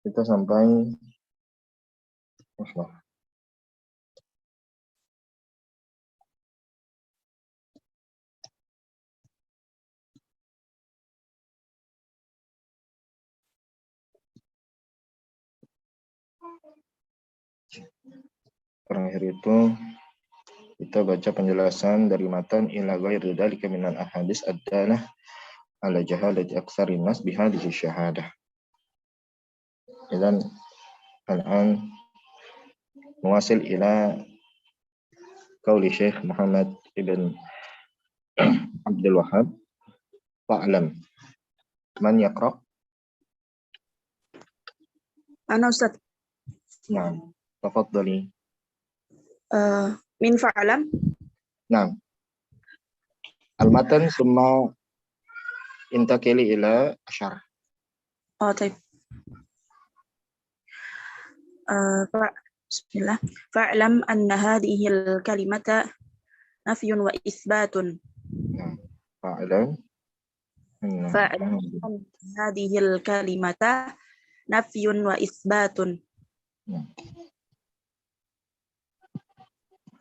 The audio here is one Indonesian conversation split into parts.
Kita sampai terakhir itu kita baca penjelasan dari matan ila ghairi dzalika minal ahadits ad-dalah ala jahalati aktsarin nas bihadhihi syahadah. Dan الآن نواصل إلى قول Syekh Muhammad ibn Abdul Wahhab. Fa'lam. Man yaqra? Ana Ustaz. Naam. Tafaddali. Min fa'lam. Naam. Al-matan summa intakili ila asyar. Oh, طيب. Bismillah. Fa'lam anna hadhihi al-kalimata nafyun wa isbatun. Fa'lam anna hadhihi al-kalimata nafyun wa isbatun.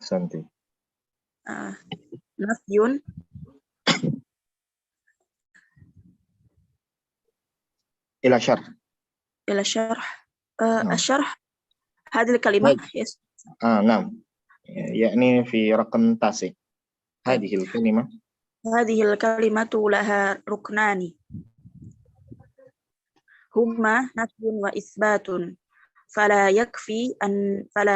Santi. Nafyun ila syarh. Ila syarh. Asyarh هذه الكلمة yes. نعم يعني في رقم 9 هذه الكلمة لها ركنان هما نفي وإثبات فلا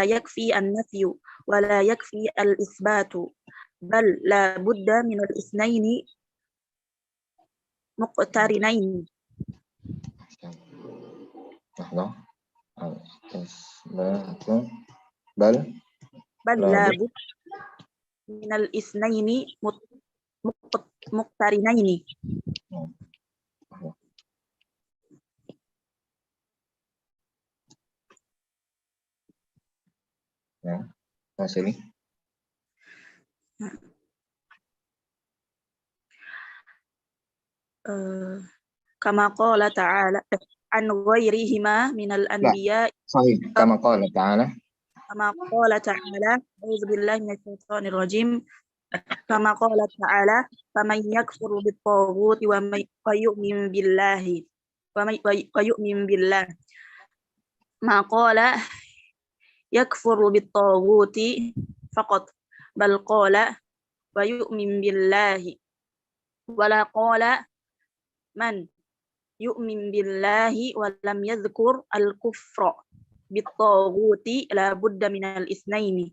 يكفي النفي ولا يكفي الإثبات بل لا بد من الاثنين مقترنين. بل لا بد من الاثنين مقترنين. Ya, masih. Kama qala ta'ala an ghairihima minal anbiya. Sahih. Kama qala ta'ala. A'udzu billahi minasyaitonir rajim. Kama qala ta'ala faman yakfur bit-taghuti wa yu'min billahi wa yu'min billah. Ma qala yakfuru bit-taghuti faqat bal qala wa yu'min billahi wala qala man yu'min billahi wa lam yadhkur al-kufra bit-taghuti la budda minal itsnaini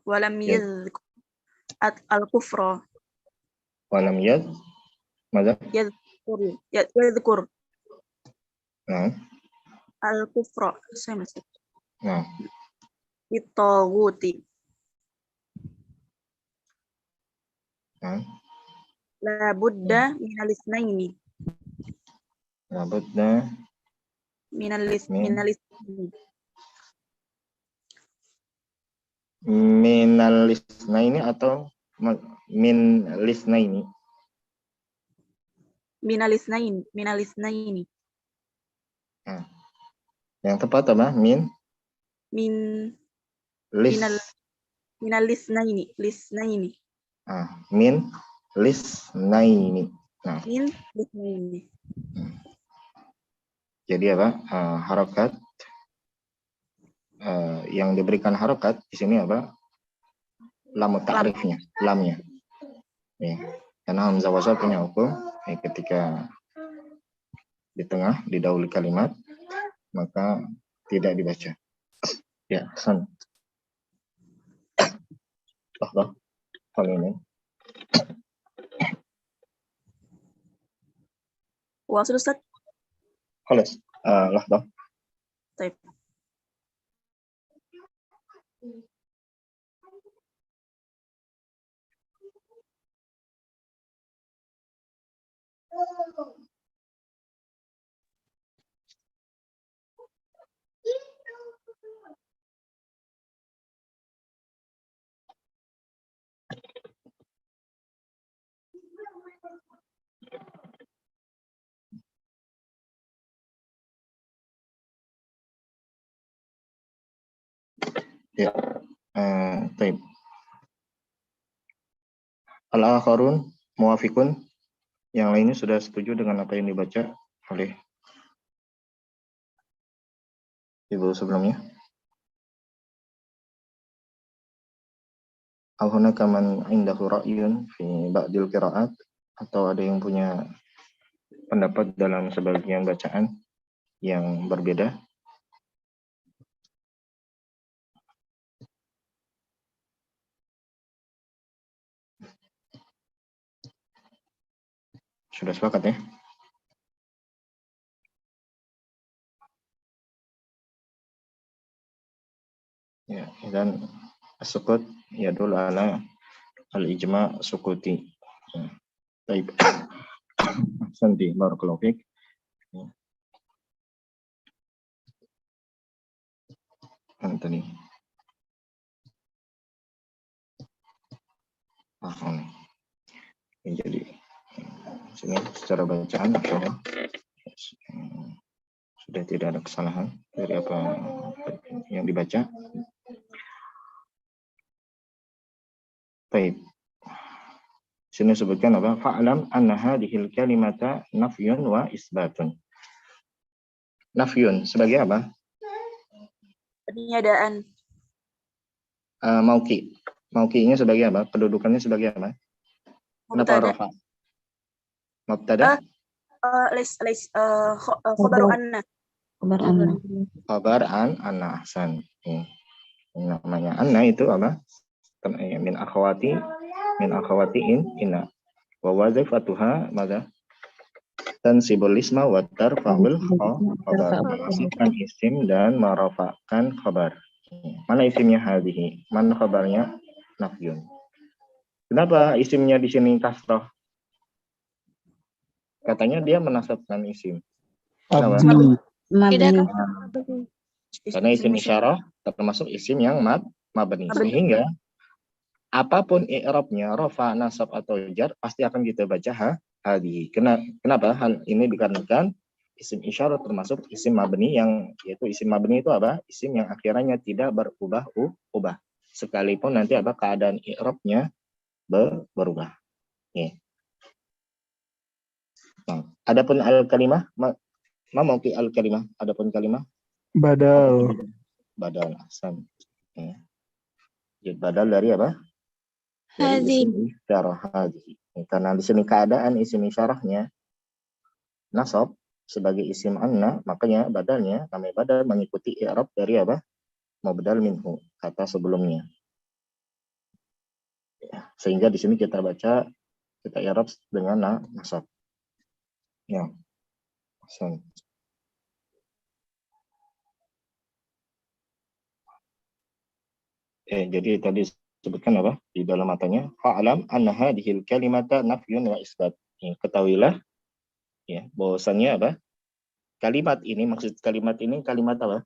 walam yadhkur al-kufra walam yadhkur al-kufra sama bit-taghuti la budda minal itsnaini minal lisnaini atau min lisnaini? Minal lisnaini. Yang tepat apa? Minal lisnaini. Min lisnaini. Min lisnaini. Jadi apa? Harokat yang diberikan harokat di sini apa? Lam ta'rifnya, lamnya. Ya. Karena hamzah wasal punya hukum ketika di tengah didahului kalimat maka tidak dibaca. Ya, san. Hal ini. Wasil Ustaz. خلاص لحظة. طيب. Ya. Taib. Al-akharun muwafiqun. Yang lainnya sudah setuju dengan apa yang dibaca oleh Ibu sebelumnya? Aw hunaka man indahu ra'yun fi ba'dil qira'at, atau ada yang punya pendapat dalam sebagian bacaan yang berbeda? Sudah sepakat ya? Ya, dan sukut ya dulu ala al-ijma sukuti. Baik. Santi barakallahu fiik. Tadi. Jadi sini secara bacaan sudah tidak ada kesalahan dari apa yang dibaca. Baik. Sini sebutkan apa? Fa'lam anna hadhil kalimata nafyun wa isbatun. Nafyun sebagai apa? Peniadaan. Mauki. Maukinya sebagai apa? Kedudukannya sebagai apa? Kenapa rafa? Mubtada? Khabaru anna. Khabar anna. Anna ahsan. Namanya anna itu apa? Min akhawati inna. Wa wazifatuha madza? Tansibul isma wa tarfa'ul khabar. Menasibkan isim dan merafa'kan khabar. Mana isimnya hadhihi? Mana khabarnya? Nafyun. Kenapa isimnya di sini kasroh? Katanya dia menasabkan isim. Kenapa? Mabni. Karena isim isyarah termasuk isim yang mabni. Sehingga apapun i'rabnya, rafa, nasab atau jar pasti akan kita baca hadhihi. Kenapa? Hal ini dikarenakan isim isyarah termasuk isim mabni, yang yaitu isim mabni itu apa? Isim yang akhirnya tidak berubah-ubah. Sekalipun nanti apa keadaan i'rabnya berubah. Ya. Nah, adapun al-kalimah, mau ki al-kalimah, adapun kalimah badal. Badal ahsan. Ya. Jadi badal dari apa? Dari Hadhi. isim isyarah hadhi. Karena di sini keadaan isim isyarahnya nasab sebagai isim anna, makanya badalnya namanya badal mengikuti i'rab dari apa? Mubdal minhu, kata sebelumnya. Ya. Sehingga di sini kita baca, kita i'rab dengan nasab. Ya. Ahsan. Jadi tadi sebutkan apa di dalam matanya? Fa'alam anna hadhil kalimata nafyun wa isbat. Ketahuilah ya bahwasannya apa? Kalimat ini, maksud kalimat ini kalimat apa?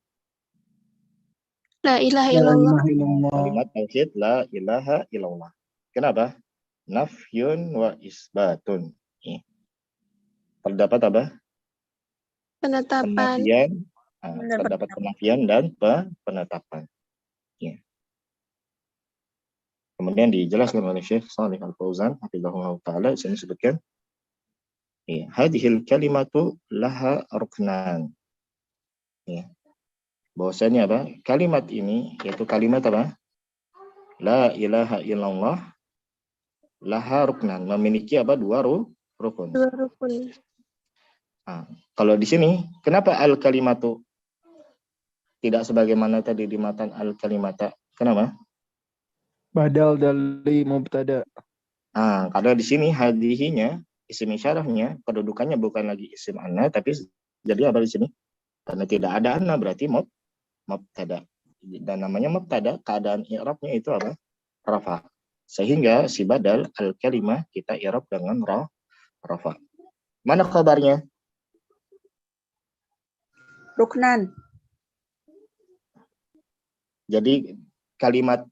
La ilaha illallah. Kalimat tauhid la ilaha illallah. Kenapa? Nafyun wa isbatun. Terdapat apa? Penetapan. Penafian, terdapat penafian dan penetapan. Ya. Kemudian dijelaskan oleh Syekh Shalih Al-Fauzan hafizahullah taala, sini sebutkan ya, hadhil kalimatu laha ruknan. Ya. Bahwasanya apa? Kalimat ini yaitu kalimat apa? La ilaha illallah laha ruknan, memiliki apa? Dua rukun. Dua rukun. Nah, kalau di sini kenapa al-kalimatu tidak sebagaimana tadi di matan al-kalimata? Kenapa? Badal dari mubtada. Nah, karena di sini hadihinya isim isyarahnya kedudukannya bukan lagi isim anna, tapi jadi apa di sini? Karena tidak ada anna berarti mubtada. Dan namanya mubtada, keadaan i'rabnya itu apa? Rafa. Sehingga si badal al-kalimah kita i'rab dengan rafa. Mana kabarnya? Ruknan. Jadi kalimat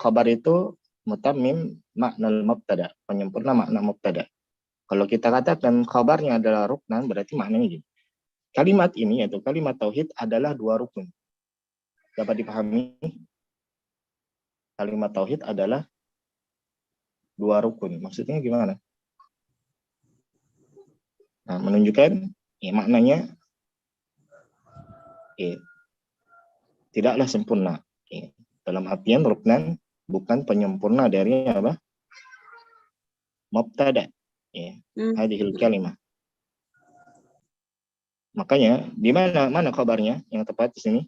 khabar itu mutammim makna mubtada, penyempurna makna mubtada. Kalau kita katakan khabarnya adalah ruknan, berarti maknanya gini. Kalimat ini yaitu kalimat tauhid adalah dua rukun. dapat dipahami kalimat tauhid adalah 2 rukun. Maksudnya gimana? Nah, menunjukkan maknanya tidaklah sempurna. Dalam artian ruknan bukan penyempurna dari apa? Mubtada. Hadhil kalimah. Makanya di mana kabarnya yang tepat di sini?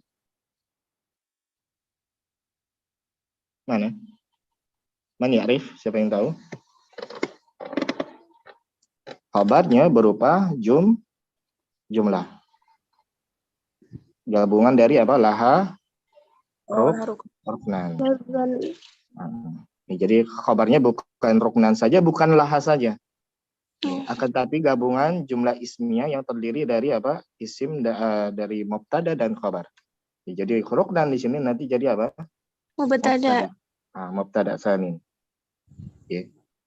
Mana? Man ya'rif? Siapa yang tahu? Kabarnya berupa jumlah. Gabungan dari apa? Laha, ruknan. Jadi kabarnya bukan ruknan saja, bukan laha saja. Akan tapi gabungan jumlah ismiyah yang terdiri dari apa? Isim dari mubtada dan khabar. Jadi ruknan di sini nanti jadi apa? Mubtada. Mubtada tsani.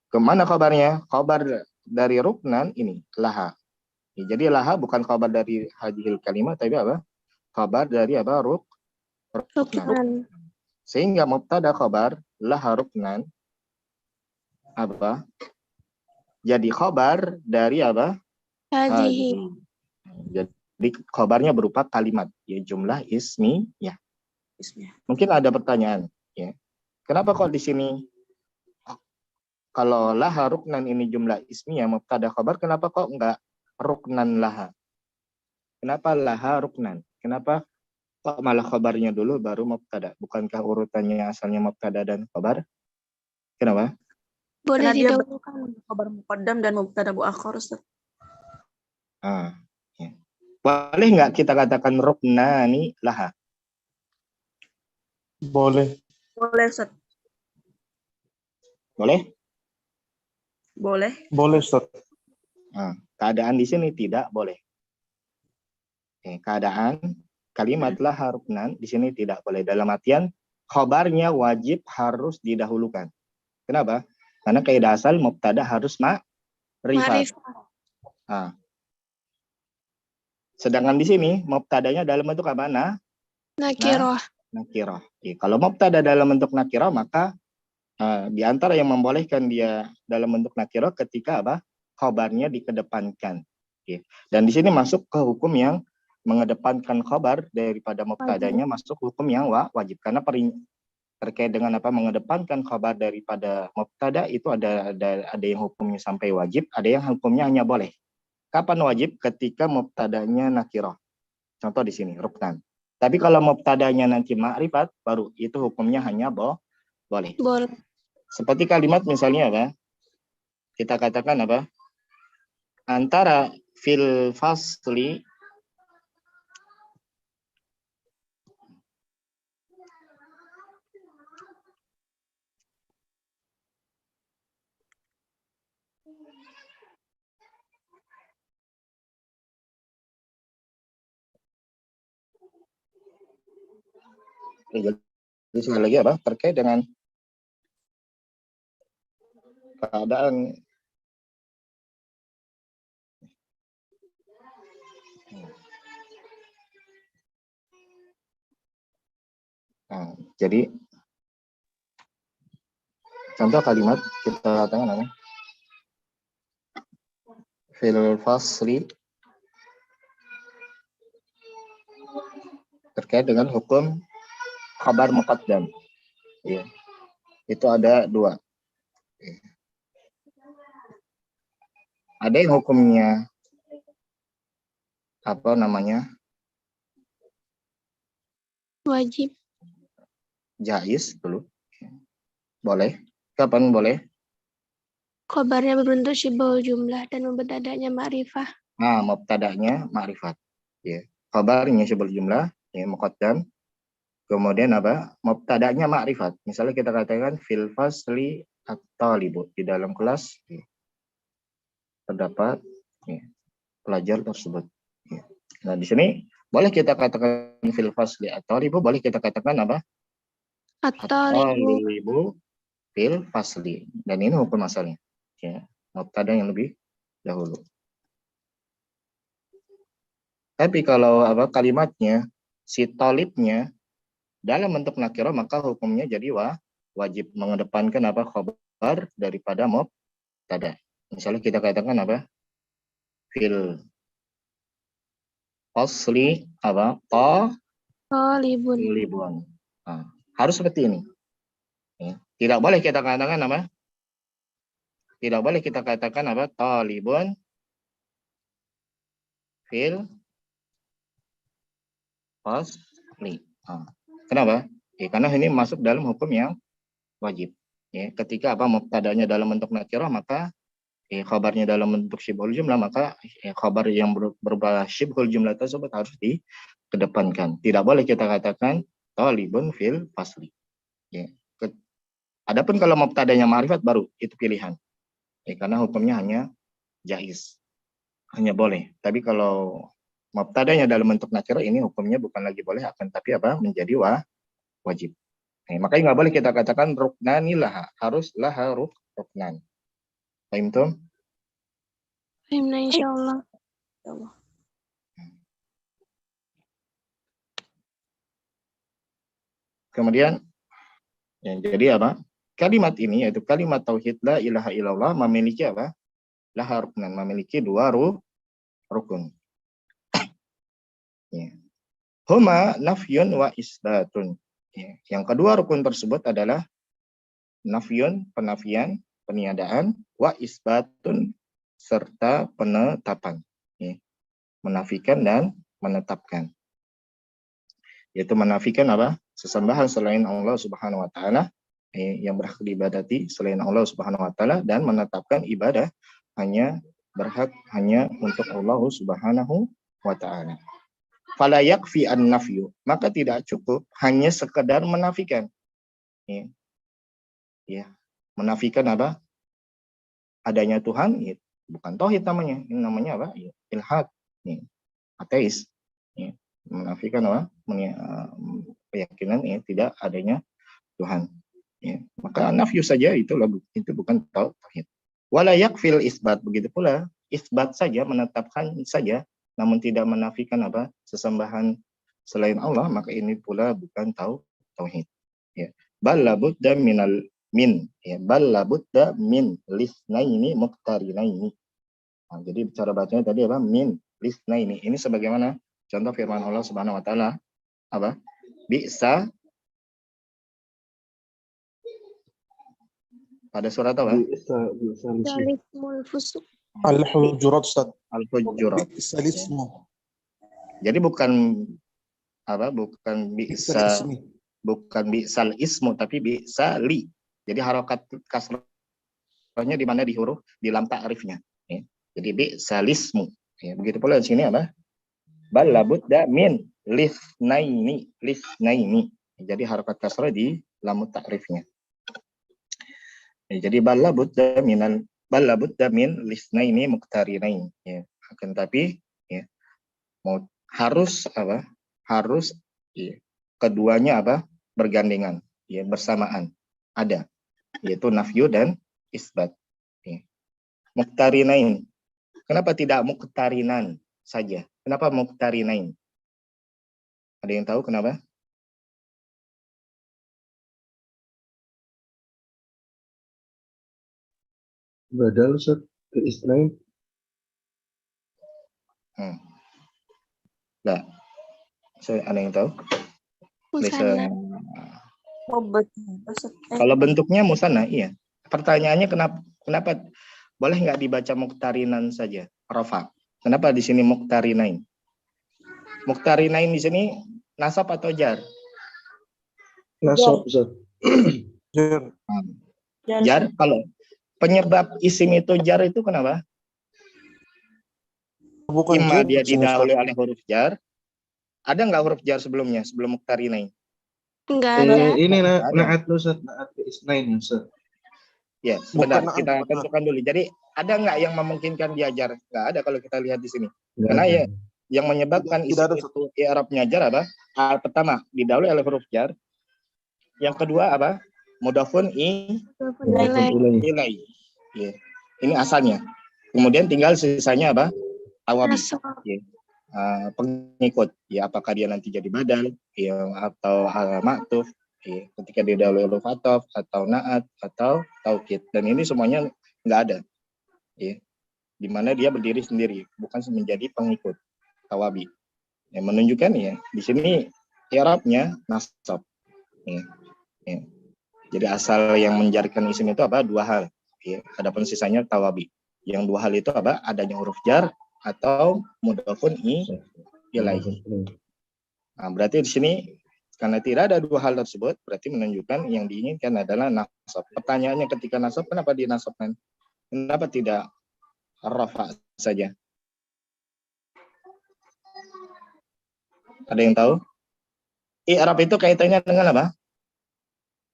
Kemana kabarnya? Kabar dari ruknan ini laha. Jadi laha bukan kabar dari hadhil kalimat, tapi apa? Kabar dari apa? Ruknan. Sehingga mubtada khabar laha ruknan apa? Jadi khabar dari apa? Hadhihi. Jadi khabarnya berupa kalimat, ya jumlah ismi, ya. Mungkin ada pertanyaan, ya. Kenapa kok di sini kalau laha ruknan ini jumlah ismi ya mubtada khabar, kenapa kok enggak ruknan laha? Kenapa laha ruknan? Kenapa kok malah khabarnya dulu baru mubtada? Bukankah urutannya asalnya mubtada dan khabar? Kenapa? Boleh Karena dia didahulukan. Khabar muqaddam dan mubtada muakhar, Ustaz. Ya. Boleh nggak kita katakan ruknani laha? Boleh. Boleh, Ustaz. Boleh? Boleh. Boleh, Ustaz. Keadaan di sini tidak boleh. Keadaan kalimat laha ruknan di sini tidak boleh. Dalam artian khabarnya wajib harus didahulukan. Kenapa? Karena kaidah asal mubtada harus ma'rifat. Sedangkan di sini mubtadanya dalam bentuk apa? Nakirah. Nakirah. Kalau mubtada dalam bentuk nakirah, maka di antara yang membolehkan dia dalam bentuk nakirah ketika apa? Khabarnya dikedepankan. Dan di sini masuk ke hukum yang mengedepankan khabar daripada mubtadanya, masuk hukum yang wajib. Karena terkait dengan apa mengedepankan khabar daripada mubtada itu ada yang hukumnya sampai wajib, ada yang hukumnya hanya boleh. Kapan wajib? Ketika mubtadanya nakirah. Contoh di sini ruknan. Tapi kalau mubtadanya nanti ma'rifat, baru itu hukumnya hanya boleh. Boleh. Seperti kalimat misalnya apa? Kita katakan apa? Antara fil fasli jadi sekali lagi apa? Terkait dengan keadaan jadi contoh kalimat kita katakan apa? Fil fasli terkait dengan hukum khabar muqaddam. Ya. Itu ada 2. Ada yang hukumnya apa namanya? Wajib. Jais dulu. Boleh. Kapan boleh? Khabarnya berbentuk syibhul jumlah dan mubtadanya ma'rifah. Mubtadanya ma'rifat. Ya. Khabarnya syibhul jumlah, ya muqaddam. Kemudian apa? Mubtadanya ma'rifat. Misalnya kita katakan fil fasli at-talibu, di dalam kelas ya, terdapat ya, pelajar tersebut. Ya. Nah, di sini boleh kita katakan fil fasli at-talibu, boleh kita katakan apa? At-talibu fil fasli. Dan ini hukum asalnya. Ya, mubtada yang lebih dahulu. Tapi kalau apa kalimatnya si talibnya dalam bentuk nakirah, maka hukumnya jadi wajib mengedepankan apa? Khabar daripada mubtada. Misalnya kita katakan apa? Fil fasli apa? Talibun. Talibun. Nah, harus seperti ini. Ya. Tidak boleh kita katakan apa? Tidak boleh kita katakan apa? Talibun fil fasli. Nah, kenapa? Ya, karena ini masuk dalam hukum yang wajib. Ya, ketika apa? Mubtadanya dalam bentuk nakirah, maka khabarnya dalam bentuk syibhul jumlah, maka khabar yang berubah syibhul jumlah tersebut harus dikedepankan. Tidak boleh kita katakan talibun fil fasli. Ya. Adapun kalau mubtadanya ma'rifat baru itu pilihan. Karena hukumnya hanya jaiz. Hanya boleh. Tapi kalau mubtadanya dalam bentuk nakirah, ini hukumnya bukan lagi boleh, akan tapi apa? Menjadi wajib. Makanya nggak boleh kita katakan ruknanilah, harus laha ruknan. Paham tuh? Fahimna insyaallah. Kemudian ya, jadi apa? Kalimat ini yaitu kalimat tauhid la ilaha illallah memiliki apa? Laha ruknan, memiliki dua rukun. Ya. Huma nafyun wa isbatun. Ya. Yang kedua rukun tersebut adalah nafyun, penafian, peniadaan, wa isbatun, serta penetapan. Ya. Menafikan dan menetapkan. Yaitu menafikan apa? Sesembahan selain Allah Subhanahu wa taala, yang berhak diibadati selain Allah Subhanahu wa taala, dan menetapkan ibadah berhak hanya untuk Allah Subhanahu wa taala. Fala yakfi an-nafyu, maka tidak cukup hanya sekedar menafikan. Ya. Menafikan apa? Adanya Tuhan, ya. Bukan tauhid namanya. Ini namanya apa? Ya. Ilhad, ya. Ateis. Ya. Menafikan apa? Keyakinan ya, tidak adanya Tuhan. Ya. Maka nafyu saja itu bukan tauhid. Wala yakfil isbat, begitu pula isbat saja, menetapkan saja, namun tidak menafikan apa? Sesembahan selain Allah, maka ini pula bukan tauhid. Ya. Bal labudda min lisnaini muqtarinaini. Nah, jadi cara bacanya tadi apa? Min lisnaini. Ini sebagaimana contoh firman Allah Subhanahu wa taala apa? Bisa pada surat apa? Talismul fusuq. Al-Hujurat, Ustaz. Al-Hujurat. Jadi bukan apa? Bukan bisa, bukan bi'sal ismu, tapi bi'sali. Jadi harokat kasrahnya di mana? Di huruf di lam ta'rifnya. Ya. Jadi bi'sal ismu. Ya, begitu pula di sini apa? Bal labudda min lisnaini. Jadi harokat kasrah di lam ta'rifnya. Ya, jadi bal labudda min lisnaini muqtarinain. Ya, akan tapi ya, harus apa? Harus ya, keduanya apa? Bergandengan, ya, bersamaan. Ada, yaitu nafyu dan isbat. Ya. Muqtarinain. Kenapa tidak muqtarinan saja? Kenapa muqtarinain? Ada yang tahu kenapa? Badal Ustaz ke isnain. Nah, ada yang tahu? Bisa. Kalau bentuknya musanna, iya. Pertanyaannya kenapa boleh nggak dibaca muqtarinan saja, rafa? Kenapa di sini muqtarinain? Muqtarinain di sini nasab atau jar? Nasab Ustaz. Jar. Kalau penyebab isim itu jar itu kenapa? Bukan Imma jar, dia didahului oleh huruf jar. Ada nggak huruf jar sebelumnya, sebelum muqtarinain? Enggak ada. Ini Ada. naat Ustaz, naat ke isnain Ustaz. Ya, sebentar Bukan kita naat. tentukan dulu. Jadi ada nggak yang memungkinkan dia jar? Nggak ada kalau kita lihat di sini. Nggak Karena ada. ya yang menyebabkan Tidak isim ada. itu i'rabnya jar apa? Pertama didahului oleh huruf jar. Yang kedua apa? Mudhafun ilai. Ya. Ini asalnya. Kemudian tinggal sisanya apa? Awabi. Ya. pengikut, ya apakah dia nanti jadi badal, ya atau maktuf, ya, ketika didahului huruf ataf atau naat atau taukid, dan ini semuanya nggak ada, ya, di mana dia berdiri sendiri, bukan menjadi pengikut tawabi. Yang menunjukkan ya di sini i'rabnya nasab. Ya, ya. Jadi asal yang menjadikan isim itu apa? Dua hal. Ya. Adapun sisanya tawabi. Yang dua hal itu apa? Adanya huruf jar atau mudhafun ilaihi. Nah, berarti di sini karena tidak ada dua hal tersebut, berarti menunjukkan yang diinginkan adalah nasab. Pertanyaannya ketika nasab, kenapa dinasabkan? Kenapa tidak rafa saja? Ada yang tahu? I'rab itu kaitannya dengan apa?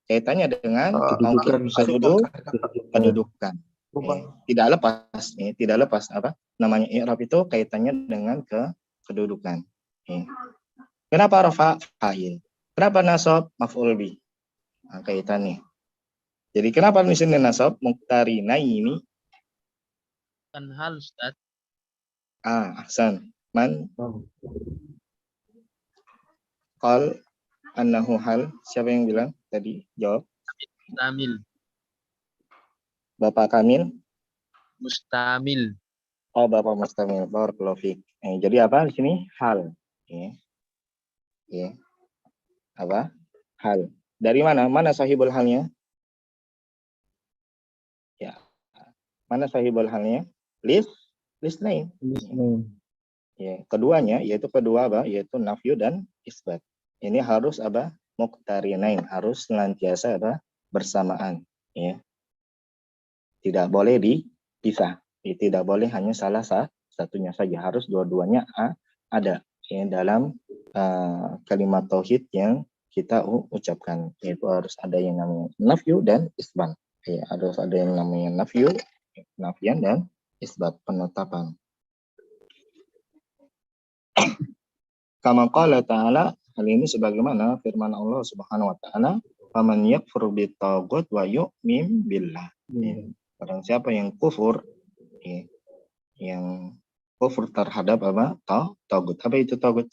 Kaitannya dengan Kedudukan, kedudukan. Tidak lepas, tidak lepas apa? Namanya i'rab itu kaitannya dengan kedudukan. Kenapa rafa fa'il? Kenapa nasab maf'ul bi? Nah, kaitannya. Jadi kenapa di sini nasab muqtarina ini? Kan hal Ustaz. Ahsan. Man qal annahu hal. Siapa yang bilang tadi? Jawab. Mustamil. Bapak Kamil. Mustamil. Oh, Bapak Mustamil. Barakallahu fiik. Jadi apa di sini? Hal. Ya. Apa? Hal. Dari mana? Mana sahibul halnya? Ya. Mana sahibul halnya? Lisnain. Ya, keduanya yaitu kedua apa? Yaitu nafyu dan isbat. Ini harus apa? Muqtarinain, harus senantiasa apa? Bersamaan, ya. Tidak boleh dipisah. Tidak boleh hanya salah satunya saja, harus dua-duanya ada ya, dalam kalimat tauhid yang kita ucapkan, yaitu harus ada yang namanya nafyu dan isbat. Ya, harus ada yang namanya nafian dan isbat, penetapan. Kama qala ta'ala, hal ini sebagaimana firman Allah Subhanahu wa taala, "Faman yakfur bitaghut wa yu'min billah." Barang siapa yang kufur, yang kufur terhadap apa? Taghut. Apa itu taghut?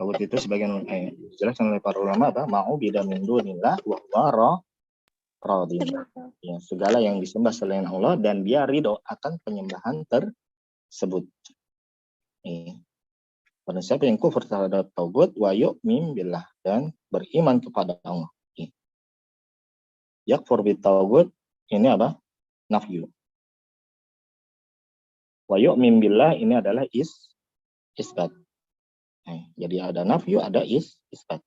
Taghut itu sebagian dijelaskan oleh para ulama apa? Ma'ubida min dunillah wa huwa radhi. Ya, segala yang disembah selain Allah dan dia ridho akan penyembahan tersebut. Pada siapa yang kufur terhadap taghut wa yu'min billah, dan beriman kepada Allah. Yakfur bit taghut ini apa? Nafyu. Wa yu'min billah ini adalah isbat. Jadi ada nafyu, ada isbat.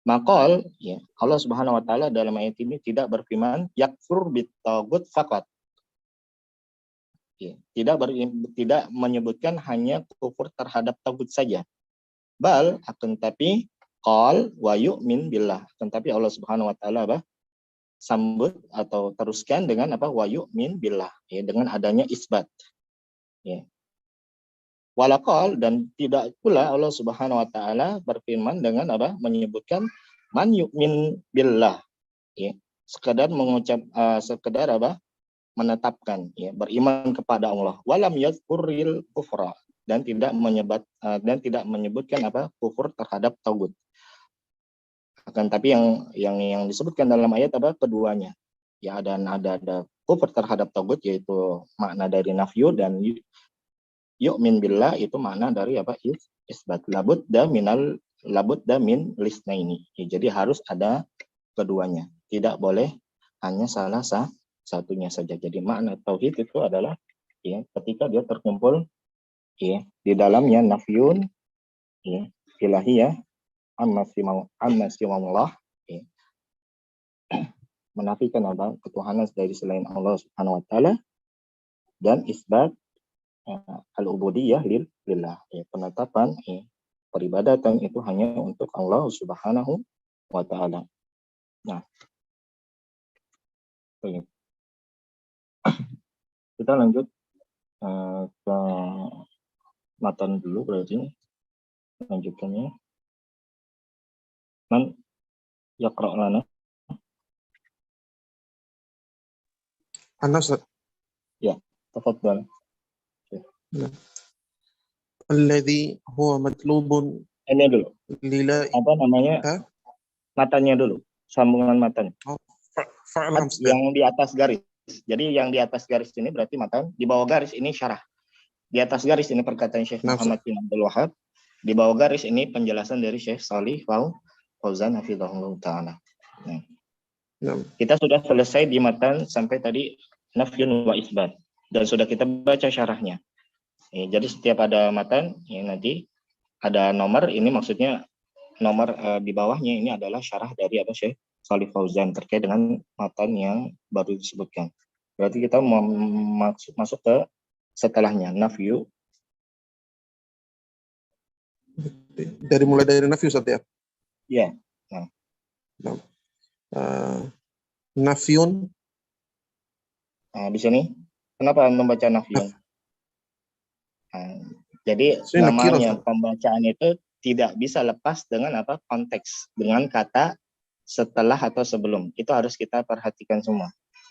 Maqal, ya, Allah Subhanahu wa taala dalam ayat ini tidak berfirman yakfur bit taghut faqat. Tidak menyebutkan hanya kufur terhadap taghut saja. Bal akan tapi qal wa yu'min billah. Akan tapi Allah Subhanahu wa taala apa? Sambut atau teruskan dengan apa? Wa yu'min billah, ya, dengan adanya isbat. Ya. Walaqal, dan tidak pula Allah Subhanahu wa taala berfirman dengan apa? Menyebutkan man yu'min billah. Ya. Sekedar mengucap sekedar apa? Menetapkan, ya, beriman kepada Allah. Walam yadhkuril kufra, dan tidak menyebutkan apa? Kufur terhadap taghut. Akan tapi yang disebutkan dalam ayat apa? Keduanya. Ya, ada kufur terhadap taghut, yaitu makna dari nafyu, dan yu'min billah itu makna dari apa? Isbat. Labudda min lisnaini. Ya, jadi harus ada keduanya. Tidak boleh hanya salah satunya saja. Jadi makna tauhid itu adalah, ya, ketika dia terkumpul, ya, di dalamnya nafyun, ya, ilahiyah amma siwallah, ya, menafikan apa? Ketuhanan dari selain Allah Subhanahu wa taala, dan isbat al-ubudiyah lillah, ya, penetapan, ya, peribadatan itu hanya untuk Allah Subhanahu wa taala. Nah, kita lanjut ke matan dulu, berarti lanjutannya. Man yaqra' lana. Ana Ustaz. Ya, tafadhal. الذي هو مطلوب Ini dulu. للا Apa namanya? Hah? Matanya dulu. Sambungan matanya. فعل Mat yang di atas garis. Jadi yang di atas garis ini berarti matan. Di bawah garis ini syarah. Di atas garis ini perkataan Syekh Nah, Muhammad bin Abdul Wahab. Di bawah garis ini penjelasan dari Syekh Shalih Fauzan hafizahullah ta'ala. Nah, Kita sudah selesai di matan sampai tadi nafyun wa isbat. Dan sudah kita baca syarahnya. Jadi setiap ada matan, nanti ada nomor, ini maksudnya nomor di bawahnya ini adalah syarah dari Syekh Shalih Fauzan terkait dengan matan yang baru disebutkan. Berarti kita mau masuk ke setelahnya, nafyu. mulai dari nafi Ustaz ya. Iya. Nafyun. Nah, di sini kenapa membaca nafyun? Jadi Saya nakira, namanya Ustaz. pembacaan itu tidak bisa lepas dengan konteks, dengan kata setelah atau sebelum. Itu harus kita perhatikan semua.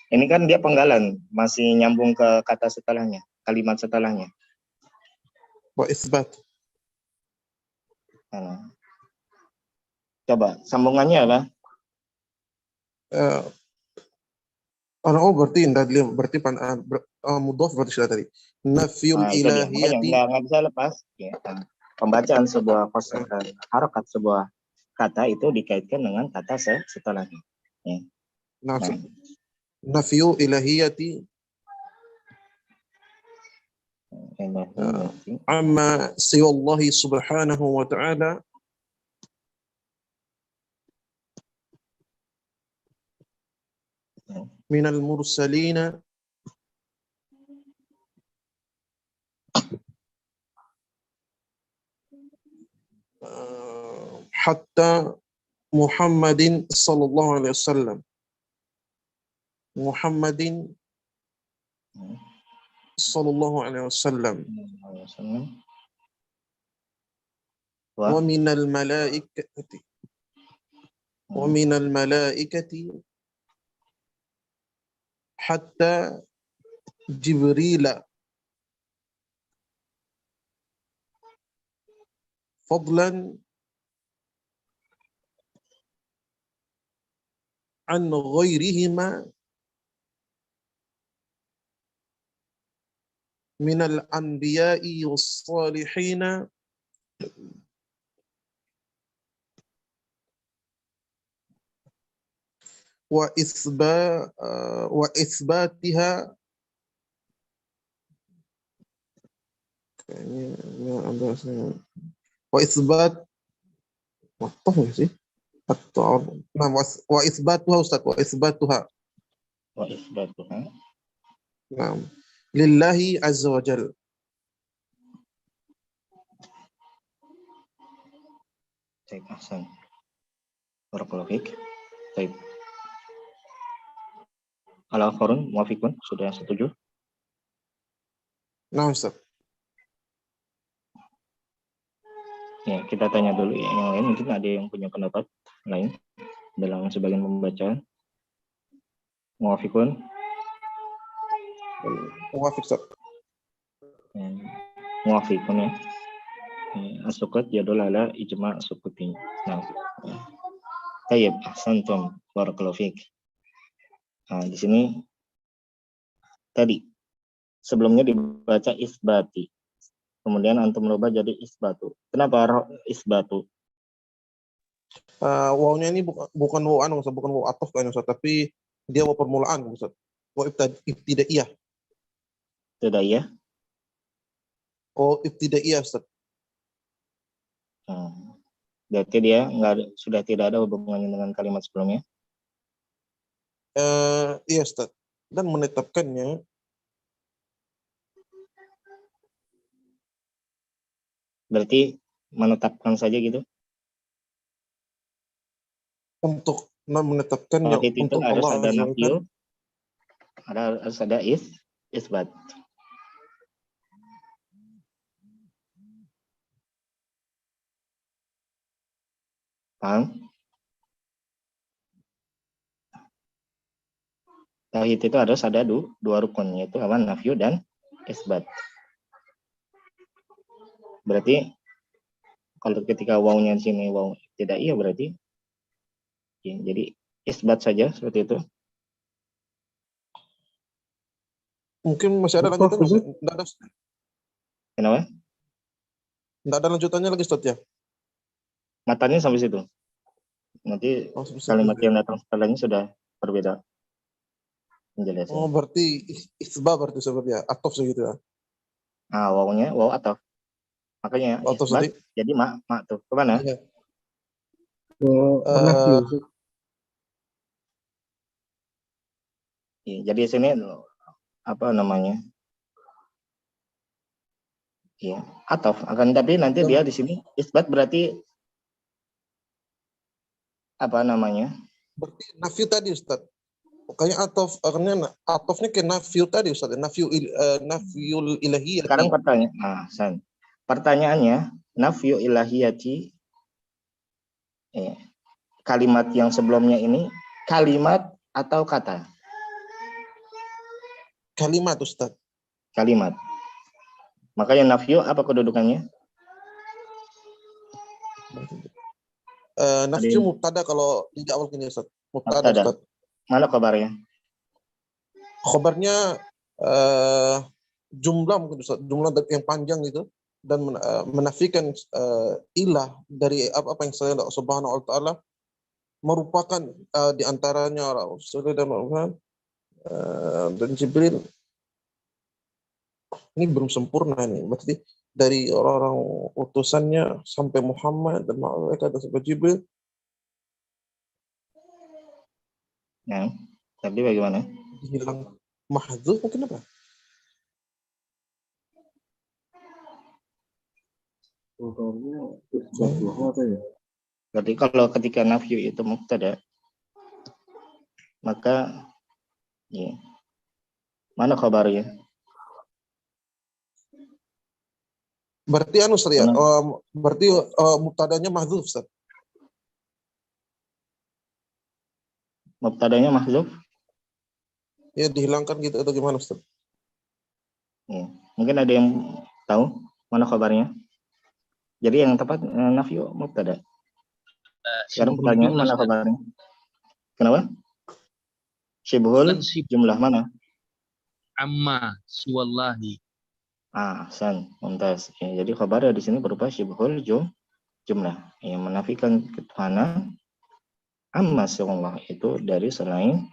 Ini kan dia penggalan, masih nyambung ke kata setelahnya, kalimat setelahnya. Wa isbat. Coba sambungannya apa? Berarti mudhaf berarti sudah tadi. Nafyul Itu dia. Makanya ilahiyati. nggak bisa lepas. Ya. Pembacaan sebuah harokat sebuah kata itu dikaitkan dengan kata setelahnya. Ya. Nafyu ilahiyati amma siwallahi subhanahu wa ta'ala minal mursalina hatta Muhammadin sallallahu alaihi wasallam. Muhammadin sallallahu alaihi wasallam. Wa minal malaikati hatta Jibril fadlan an ghairihima minal anbiya'i was salihina wa isbatiha wa isbat wa isbatuha Ustaz wa isbatuha lillahi azza wa jalla. Baik, ahsan. Barakallahu fiik. Baik. Al-akharun muwafiqun, sudah setuju? Nah, Ustaz. Ya, kita tanya dulu yang lain, mungkin ada yang punya pendapat lain dalam sebagian pembacaan. Muwafiqun. Muwafiq Ustaz. Muwafiqun ya. As-sukut yadul ala ijma' sukuti. Nah. Tayyib, ahsantum. Barakallahu fiik. Nah, di sini tadi sebelumnya dibaca isbati. Kemudian antum rubah jadi isbatu. Kenapa isbatu? Wawnya ini bukan waw anu Ustaz, bukan waw ataf kan Ustaz, tapi dia waw permulaan Ustaz. Waw ibtidaiyah. Ibtidaiyah? Oh, ibtidaiyah Ustaz. Berarti dia sudah tidak ada hubungannya dengan kalimat sebelumnya? Iya Ustaz. Dan menetapkannya berarti menetapkan saja gitu? Untuk menetapkannya itu untuk harus Allah ada Azza wa Jalla. Harus ada isbat. Paham? Tauhid itu harus ada dua rukun, yaitu nafyu dan isbat. Berarti kalau ketika wawnya di sini waw tidak iya berarti ya, jadi isbat saja seperti itu. Mungkin masih ada Ataf, lanjutannya. Ustaz. Kenapa? Nggak ada lanjutannya lagi Ustaz ya? Matanya sampai situ. Nanti Oh, sampai situ kalimat ya. yang datang setelahnya sudah berbeda Oh, penjelasan. berarti isbah berarti seperti ya. Atof segitu ya. Nah, wawnya waw ataf. Makanya Atof isbat tadi. jadi mak tuh. Kemana? Iya. Menafi, Ustaz. Ya, jadi sini apa namanya? Ya, ataf. Akan tapi nanti dia di sini isbat berarti apa namanya? Berarti nafi tadi Ustaz. Kayaknya atofnya ke nafiu tadi Ustaz. Nafiul ilahiyati. Sekarang pertanyaan. Nah, pertanyaannya nafyu ilahiyati kalimat yang sebelumnya ini kalimat atau kata? Kalimat Ustaz. Kalimat. Makanya nafyu apa kedudukannya? Nafyu mubtada kalau di awal gini Ustaz. Mubtada Mubtada. Ustaz. Mana kabarnya? Khobarnya jumlah mungkin Ustaz. Jumlah yang panjang gitu. Dan menafikan ilah dari apa yang saya subhanahu wa ta'ala merupakan di antaranya dan Jibril. Ini belum sempurna nih. Berarti dari orang-orang utusannya sampai Muhammad dan malaikat dan sampai Jibril. Nah, tapi bagaimana? Hilang mahdzuf mungkin apa? Kabarnya isbat apa ya? Berarti kalau ketika nafyu itu mubtada, maka ya, mana kabarnya? Berarti anu Ustaz ya, Mana? berarti mubtadanya mahdzuf Ustaz. Mubtadanya mahdzuf? Ya dihilangkan gitu atau gimana Ustaz? Ya. Mungkin ada yang tahu mana kabarnya? Jadi yang tepat nafyu mubtada. Sekarang Sibhul pertanyaan jumlah, mana Ustaz. kabarnya? Kenapa? Syibhul Kan jumlah mana? amma siwallahi. Ahsan, mumtaz. Ya, jadi khabar di sini berupa syibhul jumlah yang menafikan ketuhanan amma siwallah itu dari selain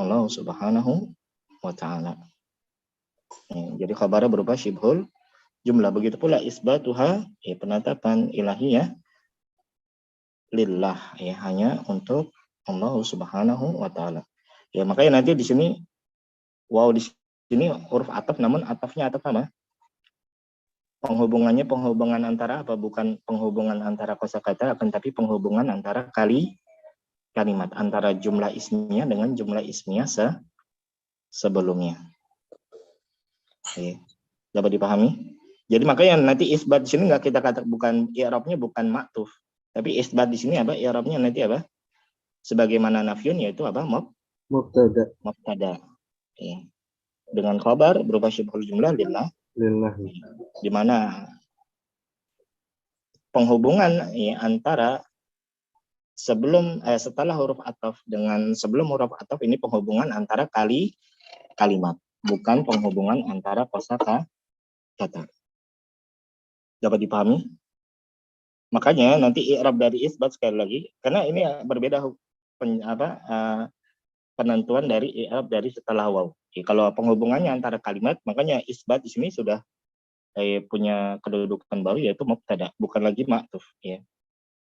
Allah Subhanahu wa taala. Ya, jadi khabar berupa syibhul jumlah. Begitu pula isbatuha, ya, penetapan ilahiyah lillah, ya, hanya untuk Allah Subhanahu wa taala. Ya, makanya nanti di sini wow di sini huruf ataf, namun atafnya ataf apa? Penghubungannya penghubungan antara apa? Bukan penghubungan antara kosakata, akan tapi penghubungan antara kalimat antara jumlah ismiyah dengan jumlah ismiyah sebelumnya. Oke. Dapat dipahami? Jadi makanya nanti isbat di sini nggak kita kata bukan i'rabnya bukan ma'tuf, tapi isbat di sini apa? I'rabnya nanti apa? Sebagaimana nafyun yaitu apa? Mubtada. Mubtada. Ya. Dengan khabar berupa syibhul jumlah lillah, Lillahi. di mana penghubungan ya, antara setelah huruf ataf dengan sebelum huruf ataf ini penghubungan antara kalimat, bukan penghubungan antara kosakata. Dapat dipahami? Makanya nanti i'rab dari isbat sekali lagi, karena ini berbeda penentuan dari i'rab dari setelah waw. Kalau penghubungannya antara kalimat, makanya isbat di sini sudah punya kedudukan baru yaitu mubtada, bukan lagi ma'tuf. Ya.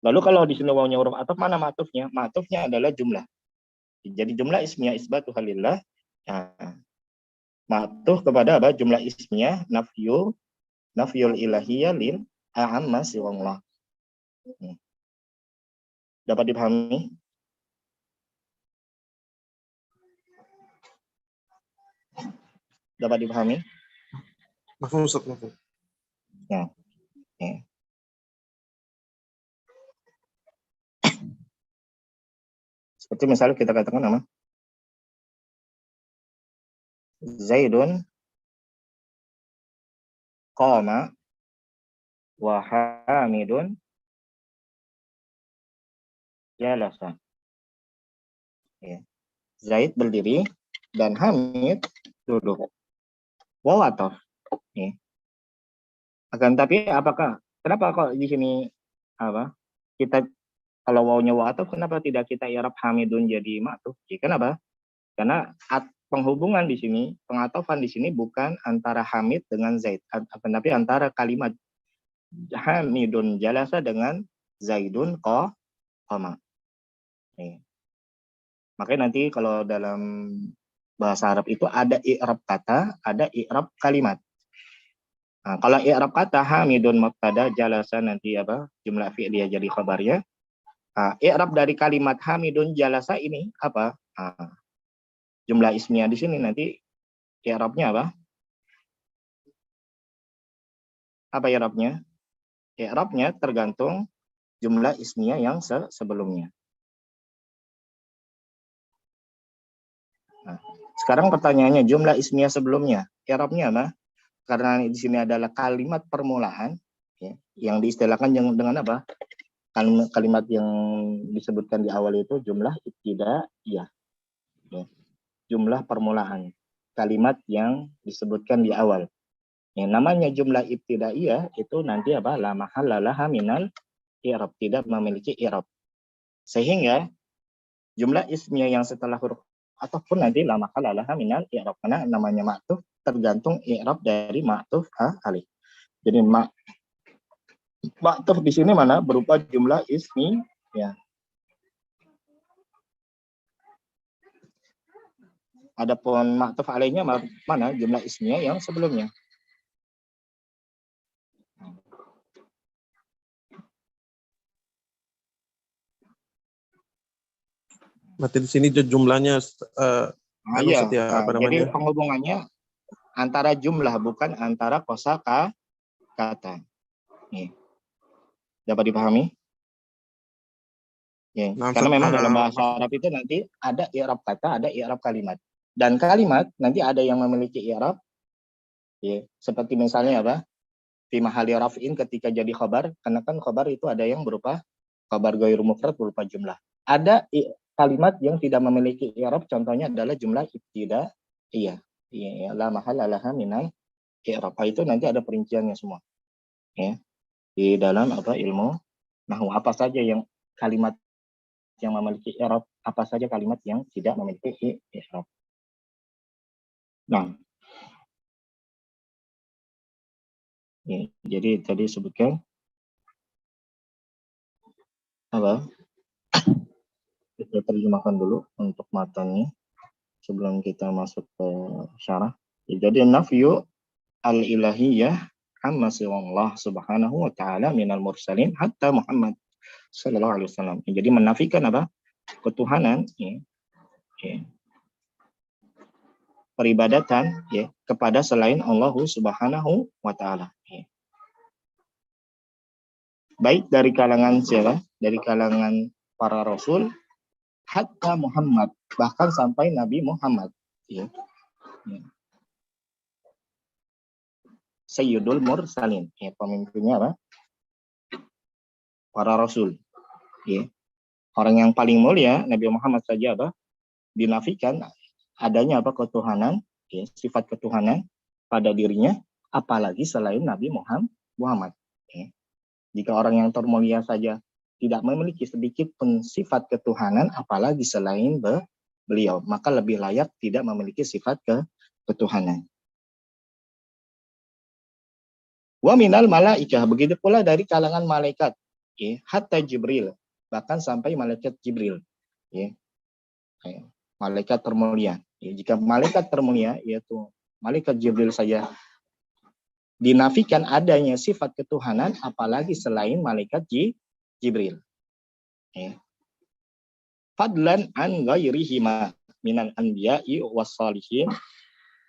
Lalu kalau di sini wawnya huruf ataf, mana ma'tufnya? Ma'tufnya adalah jumlah. Jadi jumlah ismiyah isbatu halillah. Nah, ma'tuf kepada apa? Jumlah ismiyah nafyul ilahiyah lil a'amma siwallah. Dapat dipahami? Dapat dipahami? Mafhum Ustaz, mafhum. Ya. Ya. Seperti misalnya kita katakan nama Zaidun qama wa Hamidun jalasa. Ya. Zaid berdiri dan Hamid duduk. Waw atau ya. Akan tapi kenapa kok di sini kita kalau wawnya wa atau kenapa tidak kita i'rab Hamidun jadi ma'tuf? Kenapa? Karena penghubungan di sini, pengatofan di sini bukan antara Hamid dengan Zaid, tapi antara kalimat Hamidun jalasa dengan Zaidun qama. Makanya nanti kalau dalam bahasa Arab itu ada i'rab kata, ada i'rab kalimat. Nah, kalau i'rab kata Hamidun mubtada jalasa nanti jumlah fi'liyah jadi khabarnya. I'rab dari kalimat Hamidun jalasa ini apa? Jumlah ismiyah di sini nanti i'rabnya apa? Apa i'rabnya? I'rabnya tergantung jumlah ismiyah yang sebelumnya. Nah, sekarang pertanyaannya jumlah ismiyah sebelumnya, i'rabnya apa? Karena di sini adalah kalimat permulaan ya, yang diistilahkan dengan apa? Kalimat yang disebutkan di awal itu jumlah ibtidaiyah. Ya. Jumlah permulaan. Kalimat yang disebutkan di awal. Yang namanya jumlah ibtidaiyah itu nanti apa? La mahalla laha minal i'rab, tidak memiliki i'rab. Sehingga jumlah ismiyah yang setelah huruf ataupun nanti la mahalla laha minal i'rab, karena namanya ma'tuf tergantung i'rab dari ma'tuf alih. Jadi ma'tuf di sini mana berupa jumlah ismi ya. Adapun ma'tuf alaihnya mana jumlah ismiyah yang sebelumnya. Berarti di sini jumlahnya Iya. namanya? Jadi penghubungannya antara jumlah bukan antara kosakata. Nih. Dapat dipahami? Ya, karena memang dalam bahasa Arab itu nanti ada i'rab kata, ada i'rab kalimat. Dan kalimat nanti ada yang memiliki i'rab ya, seperti misalnya apa? Fi mahalli raf'in ketika jadi khabar, karena kan khabar itu ada yang berupa khabar ghairu mufrad berupa jumlah. Ada kalimat yang tidak memiliki i'rab, contohnya adalah jumlah ibtidaiyah. Iya, la mahalla laha minal i'rab. Itu nanti ada perinciannya semua. Ya. Di dalam ilmu nahwu, apa saja yang kalimat yang memiliki i'rab, apa saja kalimat yang tidak memiliki i'rab. Nah, ya, jadi tadi sebutkan apa? Kita terjemahkan dulu untuk matanya sebelum kita masuk ke syarah. Jadi nafyu al-ilahiyah amma siwallah subhanahu wa ta'ala minal mursalin hatta Muhammad sallallahu alaihi wasallam. Jadi menafikan apa? Ketuhanan ya. Peribadatan ya kepada selain Allah subhanahu wa ta'ala ya. Baik dari kalangan siapa? Dari kalangan para rasul hatta Muhammad, bahkan sampai Nabi Muhammad ya. Sayyidul mursalin ya, pemimpinnya apa? Para rasul ya. Orang yang paling mulia Nabi Muhammad saja apa? Dinafikan adanya apa? Ketuhanan ya, sifat ketuhanan pada dirinya, apalagi selain Nabi Muhammad ya. Jika orang yang termulia saja tidak memiliki sedikit pun sifat ketuhanan, apalagi selain beliau, maka lebih layak tidak memiliki sifat ketuhanan. Wa minal malaikah, begitu pula dari kalangan malaikat, ya, hatta Jibril, bahkan sampai malaikat Jibril, ya, malaikat termulia. Ya, jika malaikat termulia, yaitu malaikat Jibril saja dinafikan adanya sifat ketuhanan, apalagi selain malaikat Jibril. Ya. Fadlan an ghairihima minan anbiya'i was salihin.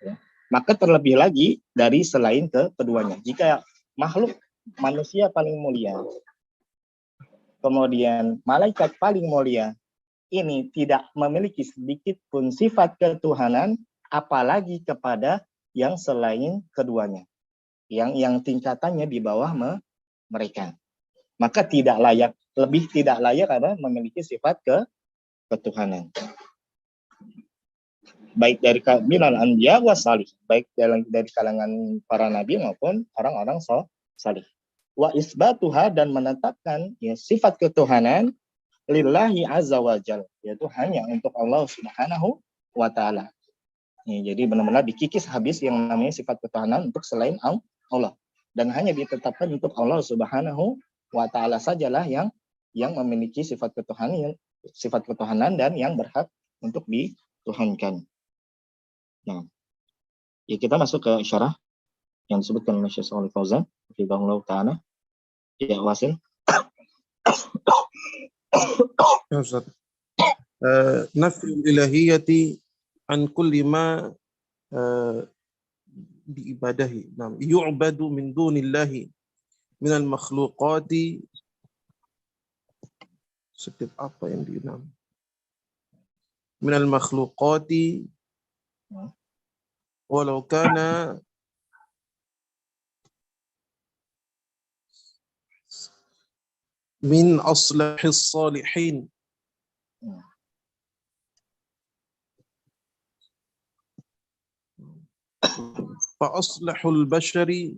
Ya. Maka terlebih lagi dari selain keduanya. Jika makhluk manusia paling mulia, kemudian malaikat paling mulia, ini tidak memiliki sedikit pun sifat ketuhanan, apalagi kepada yang selain keduanya. Yang tingkatannya di bawah mereka. Maka tidak layak, lebih tidak layak apa? Memiliki sifat ketuhanan. Baik dari minal anbiya was salih, baik dari kalangan para nabi maupun orang-orang salih. Wa isbatuha, dan menetapkan ya, sifat ketuhanan lillahi azza wa jal, yaitu hanya untuk Allah Subhanahu wa taala. Ya, jadi benar-benar dikikis habis yang namanya sifat ketuhanan untuk selain Allah, dan hanya ditetapkan untuk Allah Subhanahu wa taala sajalah yang memiliki sifat ketuhanan dan yang berhak untuk dituhankan. Nah, ya kita masuk ke syarah yang disebutkan oleh Syekh Shalih Fauzan hafizahullah taala. Ya, Wasil. Ya, Ustaz. Nafyul ilahiyati an kulli ma diibadahi. Nam yu'badu min dunillahi minal makhluqati, setiap apa yang diinam minal makhluqati walau kana min aslahis salihin. Fa aslahul bashari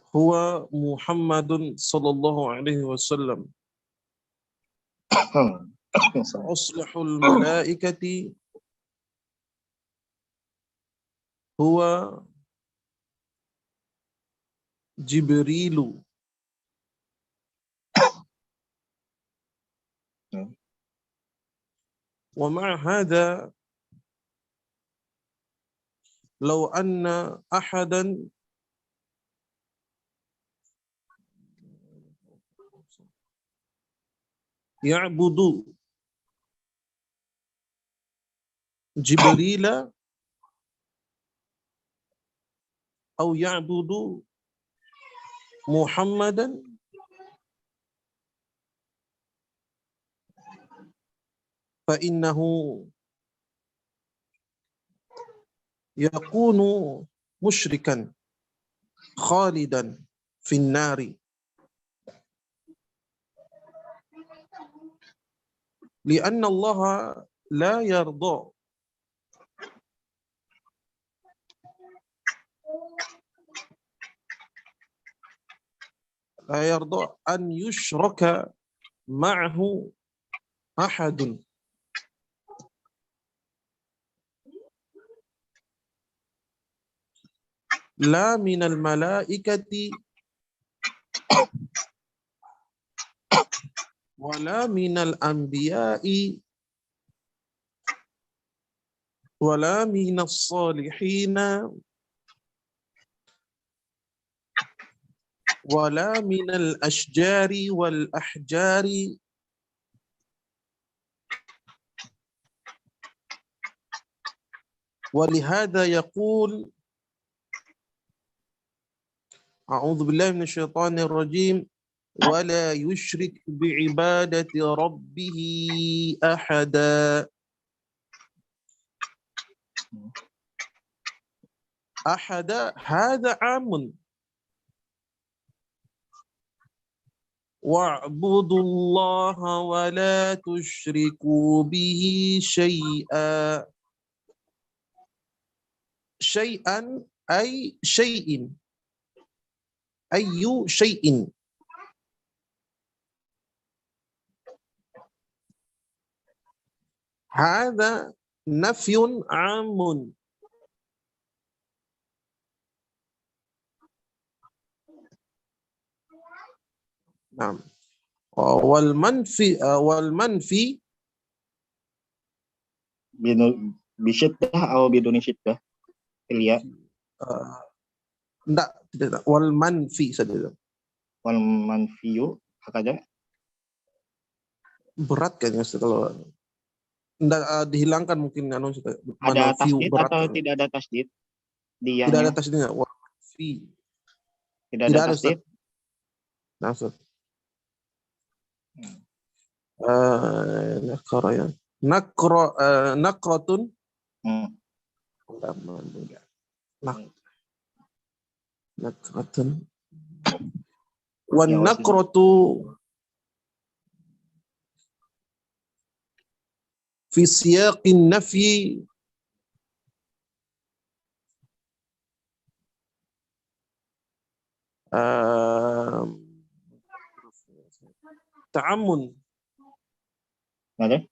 huwa Muhammadun sallallahu alaihi wasallam. Aslahul malaikati huwa Jibrilu. Wa ma'a hadha law anna ahadan ya'budu Jibrila atau ya'budu Muhammadan fa innahu yakunu musyrikan khalidan fin nari li'anna Allah la yarda an yushraka ma'ahu ahadun la minal malaikati wala minal anbiya'i wala minas salihina wala minal ashjari wal ahjari walihada yaqul a'udzu billahi minasyaitonir rajim wala yusyrik bi'ibadati rabbih ahada. Ahada hadha amun wa'budullaha wa la tusyriku bihi syai'a. Syai'an ay syai'in, ayyu syai'in. Hadha nafyun amun. Nah, wal manfi Bisyiddah atau biduni syiddah? Iya. Tidak, wal manfi saja. Wal manfiyu hakaza. Berat kayaknya kalau enggak dihilangkan mungkin Ada tasdid atau kan? Tidak ada tasdid? Tidak ada tasdidnya. Wal manfi. Tidak ada tasdid. Nah, nakra ya. Nakratun. nakratun. Wan nakratu fi siyaqin nafyi ta'ammun. Ada?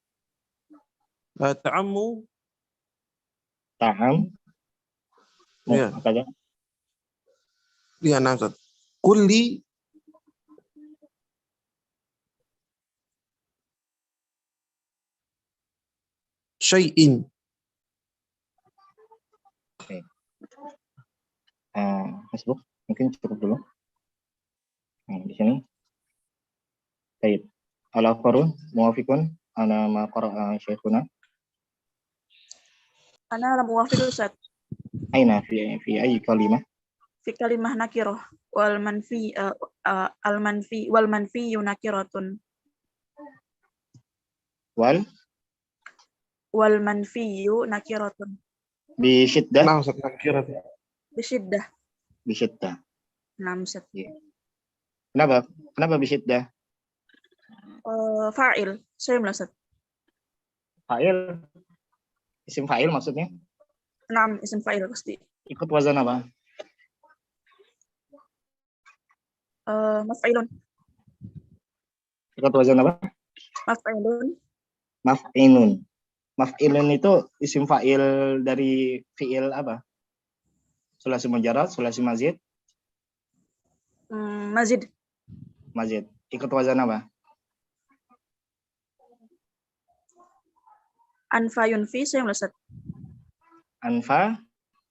Ta'ammu. Taham. Ya. Apa aja? Ya, nah, Ustaz. Kulli syai'in. Facebook mungkin cukup dulu. Nah, di sini. Baik. Al-akharun muwafiqun ana ma qara'a syekhuna. Ana lam uwafiq Ustaz. Aina fi ayyi kalimah? Fi kalimah nakirah wal manfi al manfi wal manfi nakiratun. Wal Manfi nakiratun. bi syiddah. Nah, Ustaz, nakira. Bisyiddah. Bi syiddah. Naam Ustaz. Kenapa? Kenapa bi syiddah? Fa'il. Saya Ustaz. Fa'il. Isim fa'il maksudnya? Naam, isim fa'il pasti. Ikut wazan apa? Maf'ilun. Ikut wazan apa? Maf'ilun. Maf'ilun. Maf'ilun itu isim fa'il dari fi'il apa? Sulasi mujarrad, sulasi mazid, Mazid. mazid. Ikut wazan apa? Anfa yunfi. Saya Ustaz. Anfa.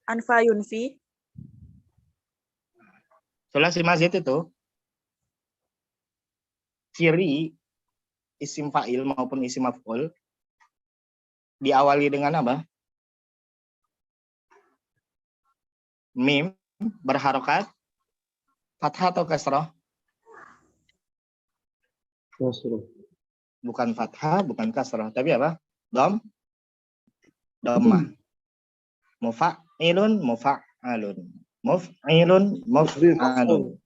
Anfa yunfi. Sulasi mazid itu ciri isim fa'il maupun isim maf'ul diawali dengan apa? Mim berharokat fathah atau kasrah? Kasrah. Bukan fathah, bukan kasrah, tapi apa? Dhammah. Mufa'ilun, mufa'alun. Muf'ilun, muf'alun.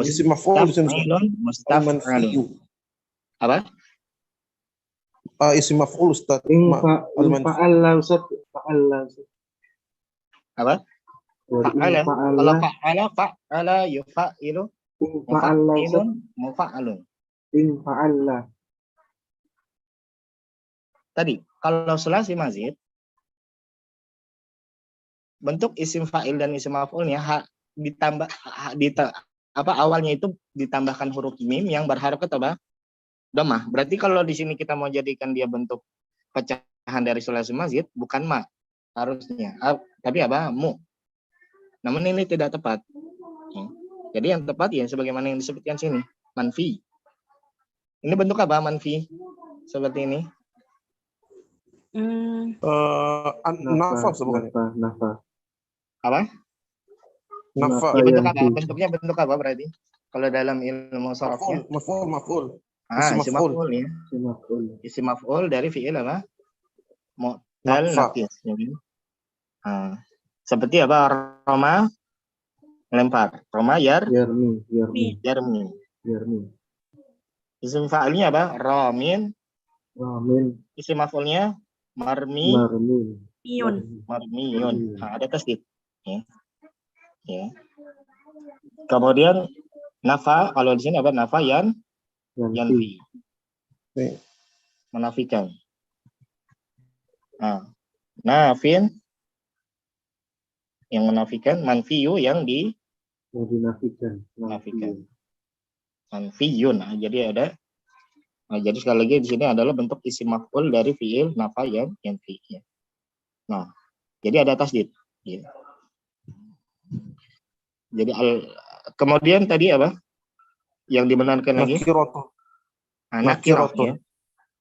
Isim maf'ul di sini, Ustaz. Mustaf'ilun, mustaf'alun. Al-manfiyu. Apa? Isim maf'ul, Ustaz. Fa'alla Ustaz. Fa'alla Ustaz. Apa? Fa'ala. Kalau fa'ala yufa'ilu, mufa'ilun, mufa'alun. Fa'alla. Tadi, kalau sulasi mazid, bentuk isim fa'il dan isim maf'ulnya awalnya itu ditambahkan huruf mim yang berharokat apa? Dhammah. Berarti kalau di sini kita mau jadikan dia bentuk pecahan dari sulasi mazid, bukan ma harusnya, tapi apa? Mu. Namun ini tidak tepat. Jadi yang tepat ya sebagaimana yang disebutkan sini, manfi. Ini bentuk apa manfi? Seperti ini. Nafa sebenarnya. Nafa. Apa? Nafa. Ya, bentuk apa? Bentuknya bentuk apa berarti? Kalau dalam ilmu sharafnya. Maf'ul. Isim maf'ul ya. Maf'ul. Isim maf'ul dari fi'il apa? Mu'tal naqis. Seperti apa? Roma lempar. Roma Yarmi. yarmi. Isim fa'ilnya apa? Ramin. Isim maf'ulnya marmiyun. Ada tasdid. Ya. Kemudian nafa, kalau di sini apa? Nafa yanfi. Menafikan. Nafin yang menafikan, manfiyu yang dinafikan. Manfiyun. Jadi jadi sekali lagi di sini adalah bentuk isim maf'ul dari fi'il nafa yanfi. Nah, jadi ada tasdid. Ya. Jadi kemudian tadi apa? Yang dibenarkan lagi? Nakirah. Ya.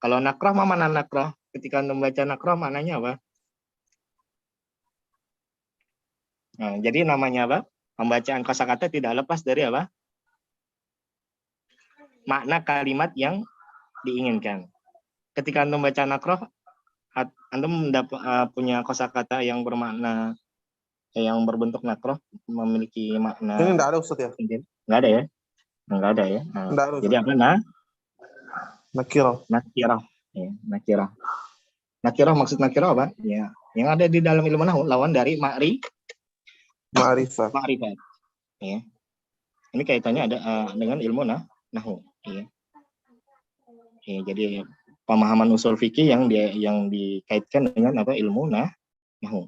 Kalau nakrah mana nakrah? Ketika Anda membaca nakrah maknanya apa? Nah, jadi namanya apa? Pembacaan kosakata tidak lepas dari apa? Makna kalimat yang diinginkan. Ketika Anda membaca nakrah, Anda punya kosakata yang bermakna yang berbentuk nakroh memiliki makna Ini enggak ada Ustaz ya? sendiri? Nggak ada ya? Nggak ada ya? Nah, Enggak ada. jadi Ustaz. apa? Nakirah. Nakirah. Ya, nakirah. Nakirah maksud nakirah apa? Ya, yang ada di dalam ilmu nahwu lawan dari Ma'rifah. ma'rifat. Ya. Ini kaitannya ada dengan ilmu nahwu. Ya. Ya, jadi pemahaman usul fikih yang dikaitkan dengan apa? Ilmu nahwu.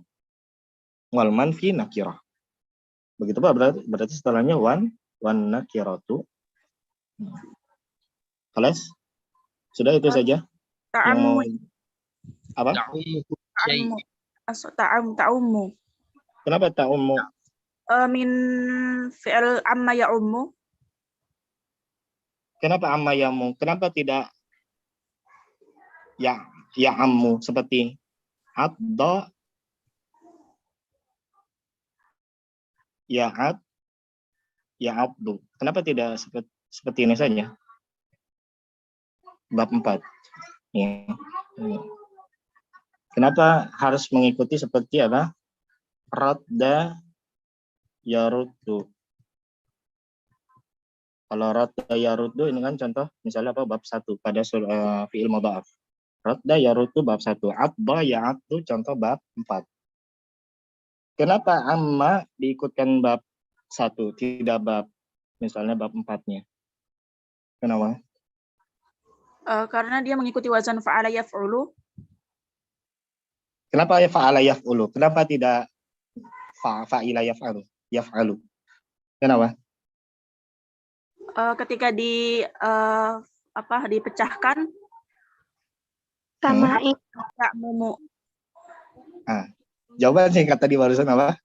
Wal manfi nakirah. Begitu Pak, berarti setelahnya wan nakiratu. Kelas? Sudah itu saja yang mau apa? Ta'ummu. Kenapa ta'ummu? Min fi'il amma ya'ummu. Kenapa amma yamu? Kenapa tidak ya ammu seperti adda ya abdu? Kenapa tidak seperti ini saja? Bab 4. Ya. Kenapa harus mengikuti seperti apa? Radda yaruddu. Kalau radda yaruddu ini kan contoh misalnya apa? Bab 1 pada fi'il mudha'af. Radda yaruddu bab 1. Adda ya'addu contoh bab 4. Kenapa amma diikutkan bab 1 tidak bab misalnya bab 4-nya? Kenapa? Karena dia mengikuti wazan fa'ala yaf'ulu. Kenapa ya fa'ala yaf'ulu? Kenapa tidak fa'ila yaf'alu? Kenapa? Ketika dipecahkan Sama'i. ya'mumu. Jawaban singkat tadi barusan apa?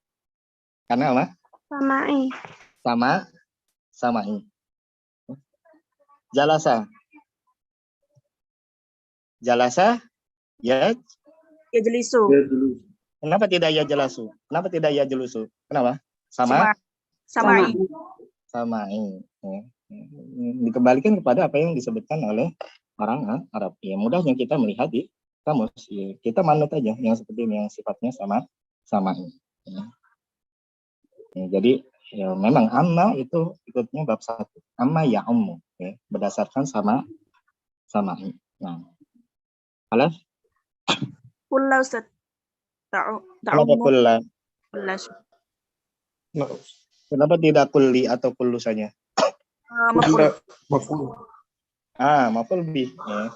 Karena apa? Sama'i. Sama'i. Jalasa ya Yajlisu. Dia dulu. kenapa tidak ya jelasu? Kenapa tidak ya jelusu? Kenapa? Sama'i. Ya. Dikembalikan kepada apa yang disebutkan oleh orang Arab. Ya mudahnya kita melihat di kamus. Ya, kita manut aja yang seperti ini yang sifatnya sama'i. Ya. Ya, jadi ya, memang amma itu ikutnya bab 1. Amma ya ummu. Ya, berdasarkan sama'i. Nah. Alas? Kulla Ustaz. Kenapa kulla? Nah, Kenapa tidak kulli atau kullu saja? maf'ul. Maf'ul bih. Ya.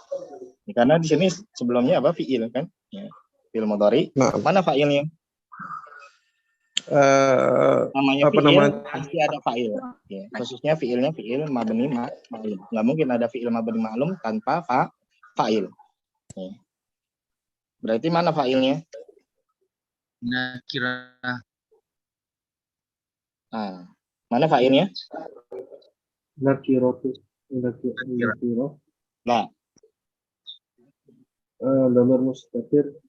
Karena di sini sebelumnya apa fi'il kan? Ya. Fi'il mudhari. Nah, Mana fa'ilnya? Namanya apa fi'il namanya? pasti ada fa'il. Ya. Khususnya fi'ilnya fi'il mabni ma'lum. Nggak mungkin ada fi'il mabni ma'lum tanpa fa'il. Ya. Berarti mana fa'ilnya? Nakirah. Mana fa'ilnya? Nakiratu. Nakirah. Nah, Dhamir mustatir.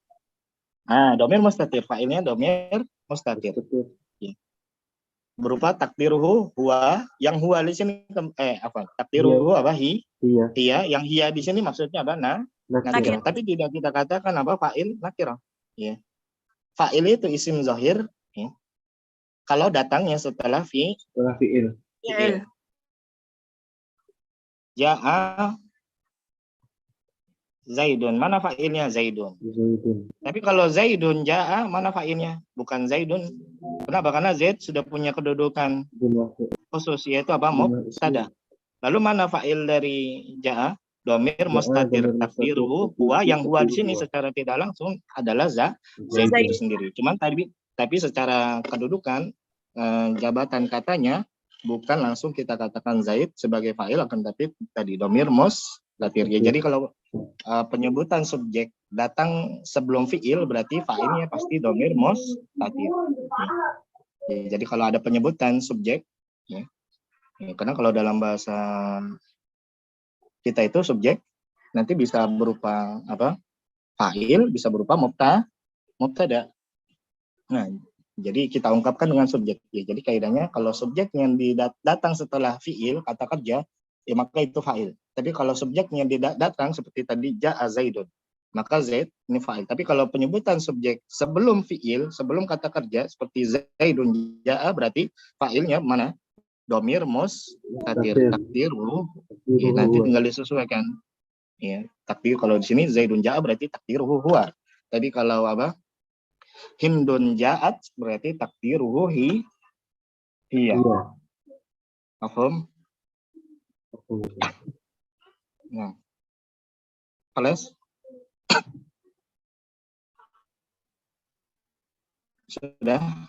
domir mustatir. Fa'ilnya domir mustatir. Mustatir. Berupa takdiruhu huwa, yang huwa di sini takdiruhu apa Iya. hiya, yang hiya di sini maksudnya apa? Nakirah. Nakirah. Tapi tidak kita katakan apa fa'il nakirah. Ya. Fa'il itu isim zahir ya. Kalau datangnya setelah Setelah fi'il. Fi'il. Ja'a Zaidun. Mana fa'ilnya? Zaidun. Zaidun. Tapi kalau Zaidun ja'a, mana fa'ilnya? Bukan Zaidun. Kenapa? Karena Zaid sudah punya kedudukan Jumlah khusus, yaitu apa? Mubtada. Lalu mana fa'il dari ja'a? Domir mustatir takdiruhu huwa, yang huwa di sini secara tidak langsung adalah Zaid itu sendiri. Cuman tapi secara kedudukan jabatan katanya bukan langsung kita katakan Zaid sebagai fa'il, akan tapi tadi domir mustatir. Ya, jadi kalau penyebutan subjek datang sebelum fi'il berarti fa'ilnya pasti domir mustatir. Ya, jadi kalau ada penyebutan subjek ya, karena kalau dalam bahasa kita itu subjek nanti bisa berupa apa? Fa'il, bisa berupa mubtada. Nah, jadi kita ungkapkan dengan subjek. Ya, jadi kaidahnya kalau subjeknya datang setelah fi'il kata kerja, ya maka itu fa'il. Tapi kalau subjeknya datang seperti tadi ja'a Zaidun, maka Zaid ini fa'il. Tapi kalau penyebutan subjek sebelum fi'il, sebelum kata kerja seperti Zaidun ja'a, berarti fa'ilnya mana? Domir mustatir, takdiruhu. Ya, nanti tinggal disesuaikan. Ya, tapi kalau di sini Zaidun ja'a berarti takdiruhu huwa. Tadi kalau apa? Hindun ja'at berarti takdiruhu hiya. Iya. Paham? Nah. Kelas? Sudah?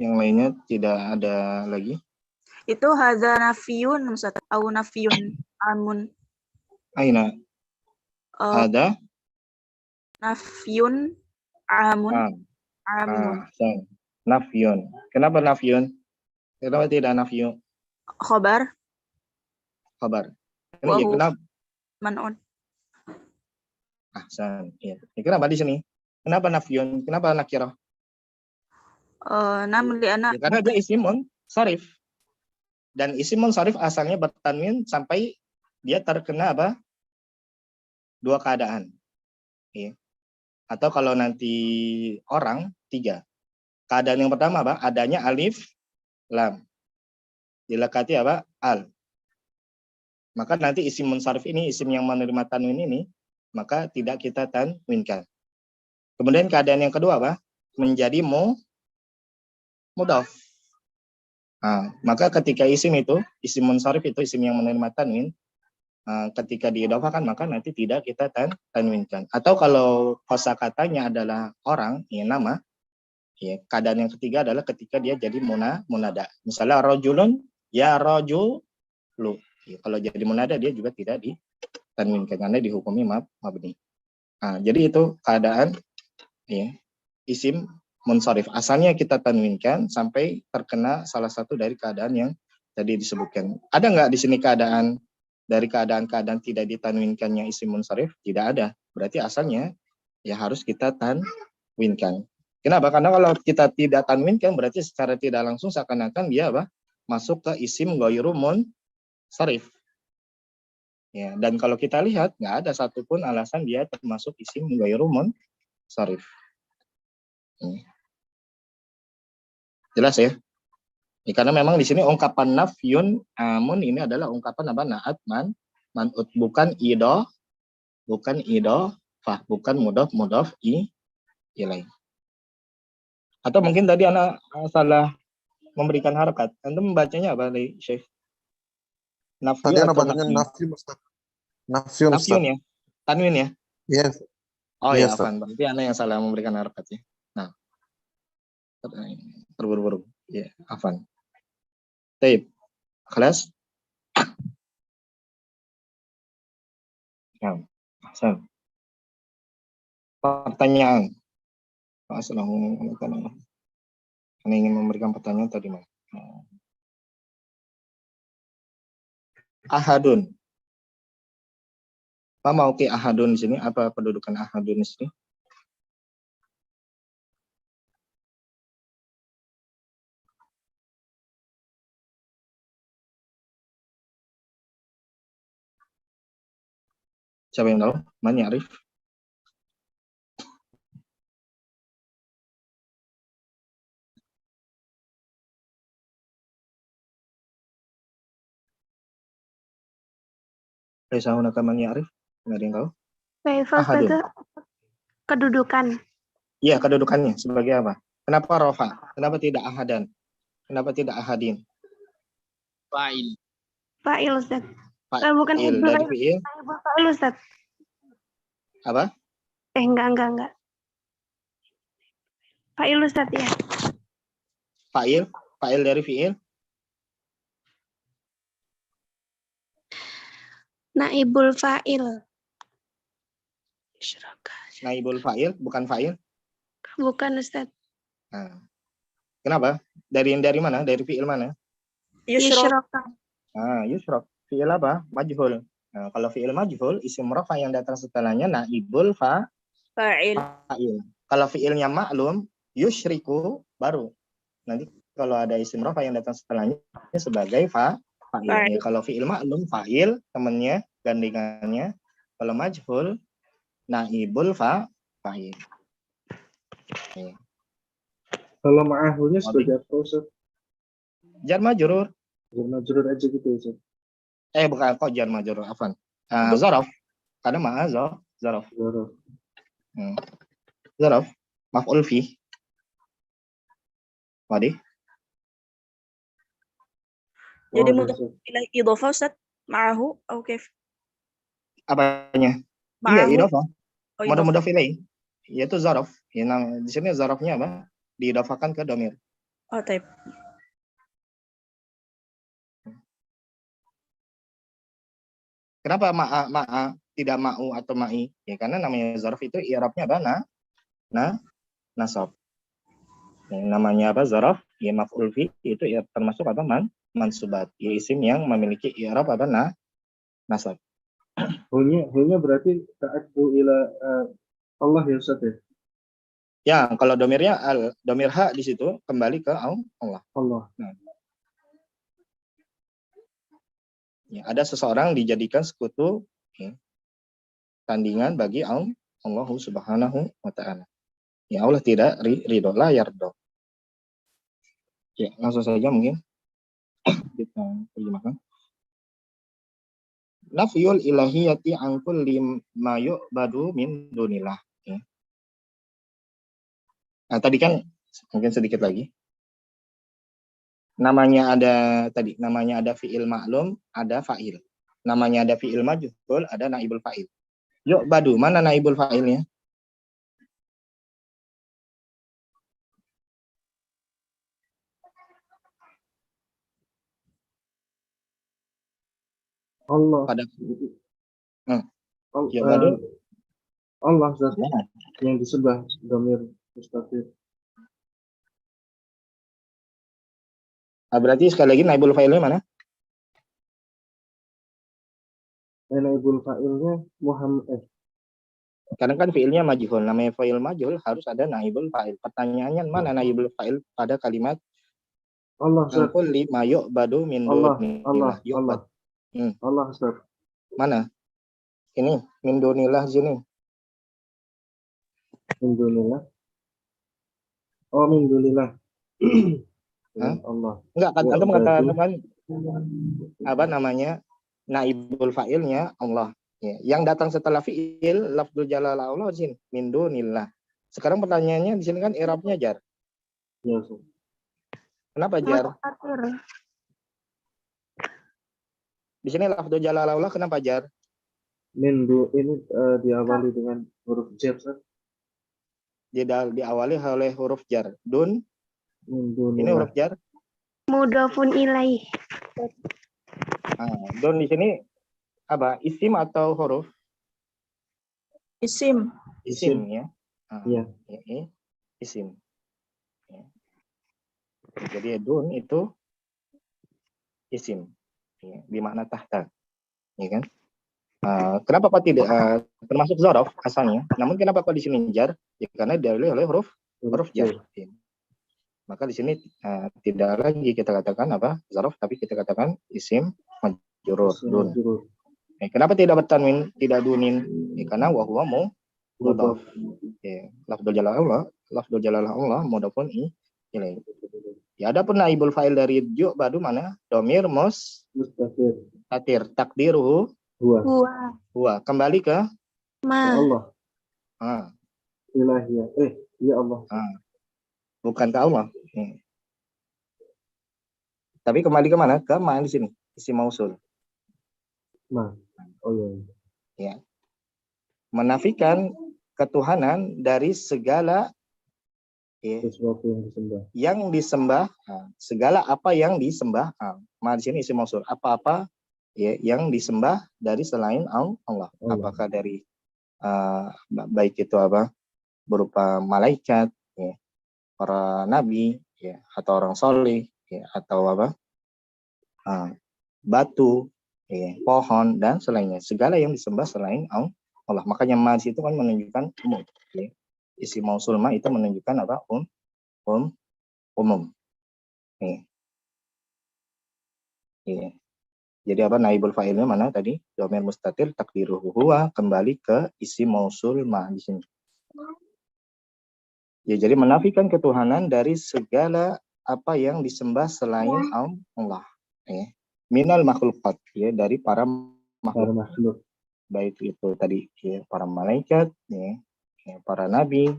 Yang lainnya tidak ada lagi? Itu hadza nafiyun Ustaz, au nafiyun amun. Aina? Ada? Nafiyun amun. Amun. Nafyun. Kenapa nafyun? Kenapa tidak nafyu? Khobar Kabar. Wahu. Ya, kenapa? man'un. Ahsan. Ya. Kenapa di sini? Kenapa nafyun? Kenapa nakirah? Nam li'ana Ya, karena dia isimun sarif. Dan isimun sarif asalnya bertanwin sampai dia terkena apa? Dua keadaan. Ya. Atau kalau nanti orang, 3. Keadaan yang pertama apa? Adanya alif, lam. Dilekati apa? Al. Maka nanti isim munsharif ini, isim yang menerima tanwin ini, maka tidak kita tanwinkan. Kemudian keadaan yang kedua apa? Menjadi mudhaf. Nah, maka ketika isim itu, isim munsharif itu isim yang menerima tanwin, ketika diidhofahkan maka nanti tidak kita tanwinkan. Atau kalau kosakatanya adalah orang, ya nama, ya keadaan yang ketiga adalah ketika dia jadi munada. Misalnya rajulun, ya rajulu. Ya, kalau jadi munada dia juga tidak ditanwinkan karena dihukumi mabni. Nah, jadi itu keadaan ya, isim munsharif. Asalnya kita tanwinkan sampai terkena salah satu dari keadaan yang tadi disebutkan. Ada nggak di sini keadaan dari keadaan-keadaan tidak ditanwinkannya isim munsharif? Tidak ada. Berarti asalnya ya harus kita tanwinkan. Kenapa? Karena kalau kita tidak tanwinkan berarti secara tidak langsung seakan-akan dia apa? Masuk ke isim ghairu munsharif. Ya, dan kalau kita lihat nggak ada satupun alasan dia termasuk isim ghairu munsharif. Jelas ya? Ya, karena memang di sini ungkapan nafyun amun ini adalah ungkapan apa? Naat man'ut, bukan idhofah, bukan mudhaf ilaih. Atau mungkin tadi anak salah memberikan harakat. Anda membacanya apa nih, Syekh? Nafyu Tadi anak atau bacanya nafyu? nafyun Ustaz. Nafyun Ustaz. Nafyun ya? Tanwin ya? Yes. Oh Yes, ya, Ustaz. Afan. Berarti anak yang salah memberikan harakat ya. Nah. Terburu-buru. Ya, Afan. Taib. Kelas? Ya. Ahsan. Pertanyaan. Assalamualaikum. Anda ingin memberikan pertanyaan tadi, Mas? Ahadun. Apa mau ke ahadun di sini? Apa kedudukan ahadun di sini? Siapa yang tahu? Man Ya'rif? Laisa hunaka man Ya'rif? Nggak ada yang tahu? Kaifa Ahadun. itu kedudukan. Iya, kedudukannya sebagai apa? Kenapa rofa? Kenapa tidak ahadan? Kenapa tidak ahadin? Fa'il. Fa'il Ustaz. Fa'il Bukan dari fi'il. Fa'il Ustaz. Apa? Enggak. Fa'il Ustaz ya. Fa'il dari fi'il. Naibul fa'il. Naibul fa'il, bukan fa'il. Bukan Ustaz. Nah. Kenapa? Dari mana? Dari fi'il mana? Yushraka. Yushrok. Fi'il apa? Majhul. Nah, kalau fi'il majhul, isim rafa yang datang setelahnya naibul Fa'il. fa'il. Kalau fi'ilnya maklum, yushriku baru. Nanti kalau ada isim rafa yang datang setelahnya sebagai fa'il. Ya, kalau fi'il maklum, fa'il, temannya gandengannya. Kalau majhul naibul fa'il. Iya. Kalau ma'ahunya sebagai apa Ustaz? Jar majrur. Majrur aja gitu Ustaz. Bukan kok jar majrur, afwan. Zaraf. Karena ma'a zaraf. Zaraf. Zaraf maf'ul fi. Wadi. Jadi Oh, mudhaf Ustaz. ilaih idhofah Ustaz, ma'ahu atau kaif? Apanya? Iya, Ma'ahu. idhofah. Oh, Mudhaf idhofah. ilaih. Yaitu zaraf. Ya, di sini zarafnya apa? Diidhafakan ke dhamir. Oh, taib. Kenapa ma'a tidak ma'u atau ma'i? Ya karena namanya zaraf itu i'rabnya apa? Nasab. Ya, namanya apa? Zaraf, ya maf'ul fi itu ya termasuk apa? Mansubat. Ya isim yang memiliki i'rab apa? Nasab. Hunya berarti ta'addu ila Allah ya Ustaz ya? Ya, kalau domirnya domir ha di situ kembali ke Allah. Allah. Nah. Ya, ada seseorang dijadikan sekutu ya, tandingan bagi Allah Subhanahu wa ta'ala. Ya Allah tidak ridho, la yardo. Ya, langsung saja mungkin kita terjemahkan. Nafyul ilahiyati an kulli ma yu'badu min dunillah. Ya. Nah, tadi kan mungkin sedikit lagi. Namanya ada fi'il ma'lum, ada fa'il. Namanya ada fi'il majhul, ada naibul fa'il. Yu'badu, mana naibul fa'ilnya? Allah. Pada Al- Yu'badu. Allah Ustaz. Nah, Yang disembah dhamir mustafir. berarti sekali lagi naibul fa'ilnya mana? Naibul fa'ilnya Muhammad. Karena kan fi'ilnya majhul. Namanya fa'il majhul harus ada naibul fa'il. Pertanyaannya mana naibul fa'il pada kalimat Allah Ustaz. angkul lima yu'badu min Allah dunillah. Yu'bad. Allah Ustaz. Mana? Ini min dunillah sini. Min dunillah. Oh, min dunillah. Hah? Allah. Enggak, kan antum Yu'badu. katakan kan apa namanya? Naibul fa'ilnya Allah. Ya, yang datang setelah fi'il lafdzul jalalah Allah di sini min dunillah. Sekarang pertanyaannya di sini kan i'rabnya jar. Ya, Ustaz. Kenapa jar? Di sini lafdzul jalalah Allah kenapa jar? Ini diawali dengan huruf jar, Ustaz. Diawali oleh huruf jar. Dun. Min Ini dunillah. huruf jar. Mudhafun ilaih. Dun di sini apa? Isim atau huruf? Isim. Isim ya. Iya. Isim. Ya. Jadi dun itu isim. Ya, bermakna tahta. Ya kan? Kenapa kok tidak termasuk zorof asalnya? Namun kenapa kok di sini jar? Ya, karena diawali oleh huruf jar. Ya. Maka di sini tidak lagi kita katakan apa zorof, tapi kita katakan isim majrur dun. Kenapa tidak bertanwin, tidak dunin? Ya, karena wahwa mudhaf. Ya, lafdzul jalalah Allah mudhafun ilaih. Ya, adapun naibul fa'il dari yu'badu mana? Domir mustafir. Takdiruhu huwa. Kembali ke Allah. Ilahiyah. Ya Allah. Bukan ke Allah. Tapi kembali ke mana? Ke ma di sini. Isim mausul. Ma. Oh iya. Ya. Menafikan ketuhanan dari segala sesuatu yang disembah. Yang disembah, segala apa yang disembah. Ma di sini isim mausul. Apa-apa ya yang disembah dari selain Allah. Apakah dari baik itu apa? Berupa malaikat, ya, para nabi, ya, atau orang soleh, ya, atau apa? Batu, ya, pohon dan selainnya. Segala yang disembah selain Allah. Makanya ma itu kan menunjukkan umum. Ya. Isim mausul ma itu menunjukkan apa? Umum. Ya. Ya. Jadi apa naibul fa'ilnya mana tadi? Dhamir mustatir takdiruhu huwa, kembali ke isim mausul ma di sini. Ya, jadi menafikan ketuhanan dari segala apa yang disembah selain Allah. Ya. Minal makhlukat, ya, dari para Para makhluk. makhluk. Baik itu tadi ya, para malaikat, ya, ya, para nabi,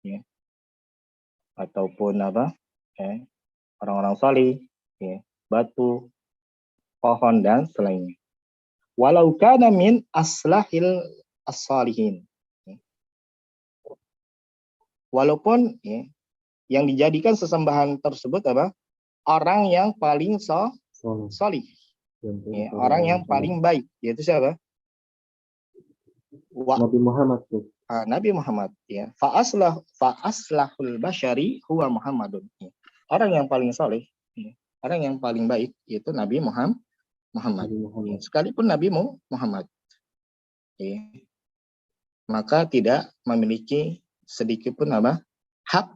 ya, ataupun apa? Ya, orang-orang salih, ya, batu, pohon dan selainnya. Walau kana min aslahil as-salihin. Ya. Walaupun ya, yang dijadikan sesembahan tersebut apa? Orang yang paling Soleh. solih, Contohnya ya, para orang yang soleh. paling baik, yaitu siapa? Nabi Muhammad tuh. Nabi Muhammad, ya. Fa'aslahul basyari huwa Muhammadun. Ya. Orang yang paling soleh, ya, orang yang paling baik yaitu Nabi Muhammad. Nabi Ya. Muhammad. Sekalipun Nabi Muhammad, ya, maka tidak memiliki sedikit pun apa hak,